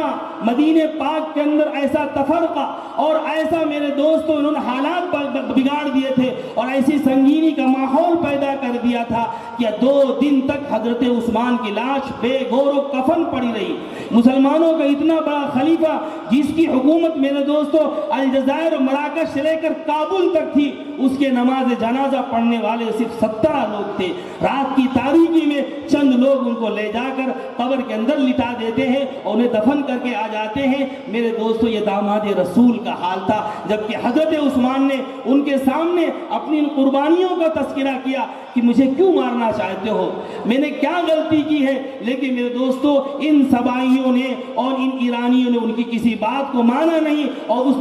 مدینہ پاک کے اندر ایسا تفرقہ اور ایسا میرے دوستوں انہوں نے حالات بگاڑ دیے تھے اور ایسی سنگینی کا ماحول پیدا کر دیا تھا کہ 2 دن تک حضرت عثمان کی لاش بے گور و کفن پڑی رہی۔ مسلمانوں کا اتنا بڑا خلیفہ جس کی حکومت میرے دوستوں الجزائر و مراکش سے لے کر کابل تک تھی، اس کے نماز جنازہ پڑھنے والے صرف 17 لوگ تھے۔ رات کی تاریکی میں چند لوگ ان کو لے جا کر قبر کے اندر لٹا دیتے ہیں اور انہیں دفن کر کے آ جاتے ہیں۔ میرے دوستو یہ داماد رسول کا حال تھا، جبکہ حضرت عثمان نے ان کے سامنے اپنی ان قربانیوں کا تذکرہ کیا کہ مجھے کیوں مارنا چاہتے ہو، میں نے کیا غلطی کی ہے۔ لیکن میرے دوستو ان سبائیوں نے اور ان ایرانیوں نے ان کی کسی بات کو مانا نہیں اور اس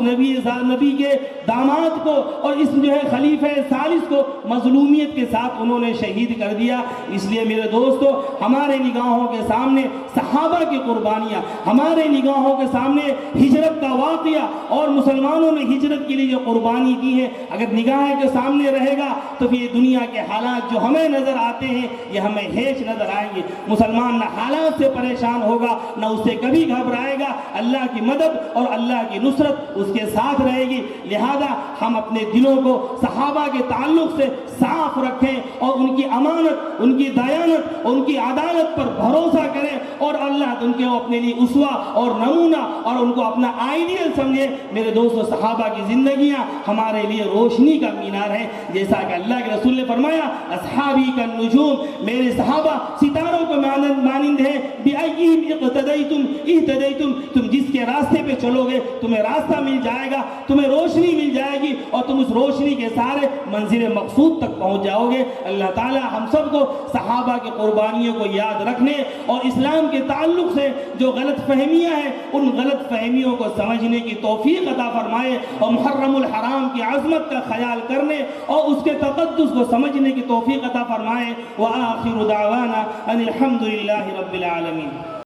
نبی کے داماد کو اور اس جو ہے خلیفہ ثالث کو مظلومیت کے ساتھ انہوں نے شہید کر دیا۔ اس لیے میرے دوستو ہمارے نگاہوں کے سامنے صحابہ کی قربانیاں، ہمارے نگاہوں کے سامنے ہجرت کا واقعہ اور مسلمانوں نے ہجرت کے لیے جو قربانی دی ہے، اگر نگاہ کے سامنے رہے گا تو پھر یہ دنیا کے حالات جو ہمیں نظر آتے ہیں یہ ہمیں ہیچ نظر آئیں گے۔ مسلمان نہ حالات سے پریشان ہوگا نہ اس سے کبھی گھبرائے گا، اللہ کی مدد اور اللہ کی نصرت اس کے ساتھ رہے گی۔ لہذا ہم اپنے دلوں کو صحابہ کے تعلق سے صاف رکھیں اور ان کی امانت، ان کی دیانت، ان کی عدالت پر بھروسہ کریں اور اللہ ان کے اپنے لیے اسوہ اور نمونہ اور ان کو اپنا آئیڈیل سمجھیں۔ میرے دوستو صحابہ کی زندگیاں ہمارے لیے روشنی کا مینار ہے، جیسا کہ اللہ کے رسول نے فرمایا اصحابی کا نجوم، میرے صحابہ ستاروں کو مانند ہیں، بِأَيِّهِمْ اِقْتَدَيْتُمْ، تم جس کے راستے پہ چلو گے تمہیں راستہ مل جائے گا، تمہیں روشنی مل جائے گی اور تم اس روشنی کے سارے منزل مقصود تک پہنچ جاؤ گے۔ اللہ تعالی ہم سب کو صحابہ کی قربانیوں کو یاد رکھنے اور اسلام کے تعلق سے جو غلط فہمیاں ہیں ان غلط فہمیوں کو سمجھنے کی توفیق عطا فرمائے اور محرم الحرام کی عظمت کا خیال کرنے اور اس کے تقدس کو سمجھنے کی توفیق عطا فرمائے۔ وآخر دعوانا ان الحمد للہ رب العالمین۔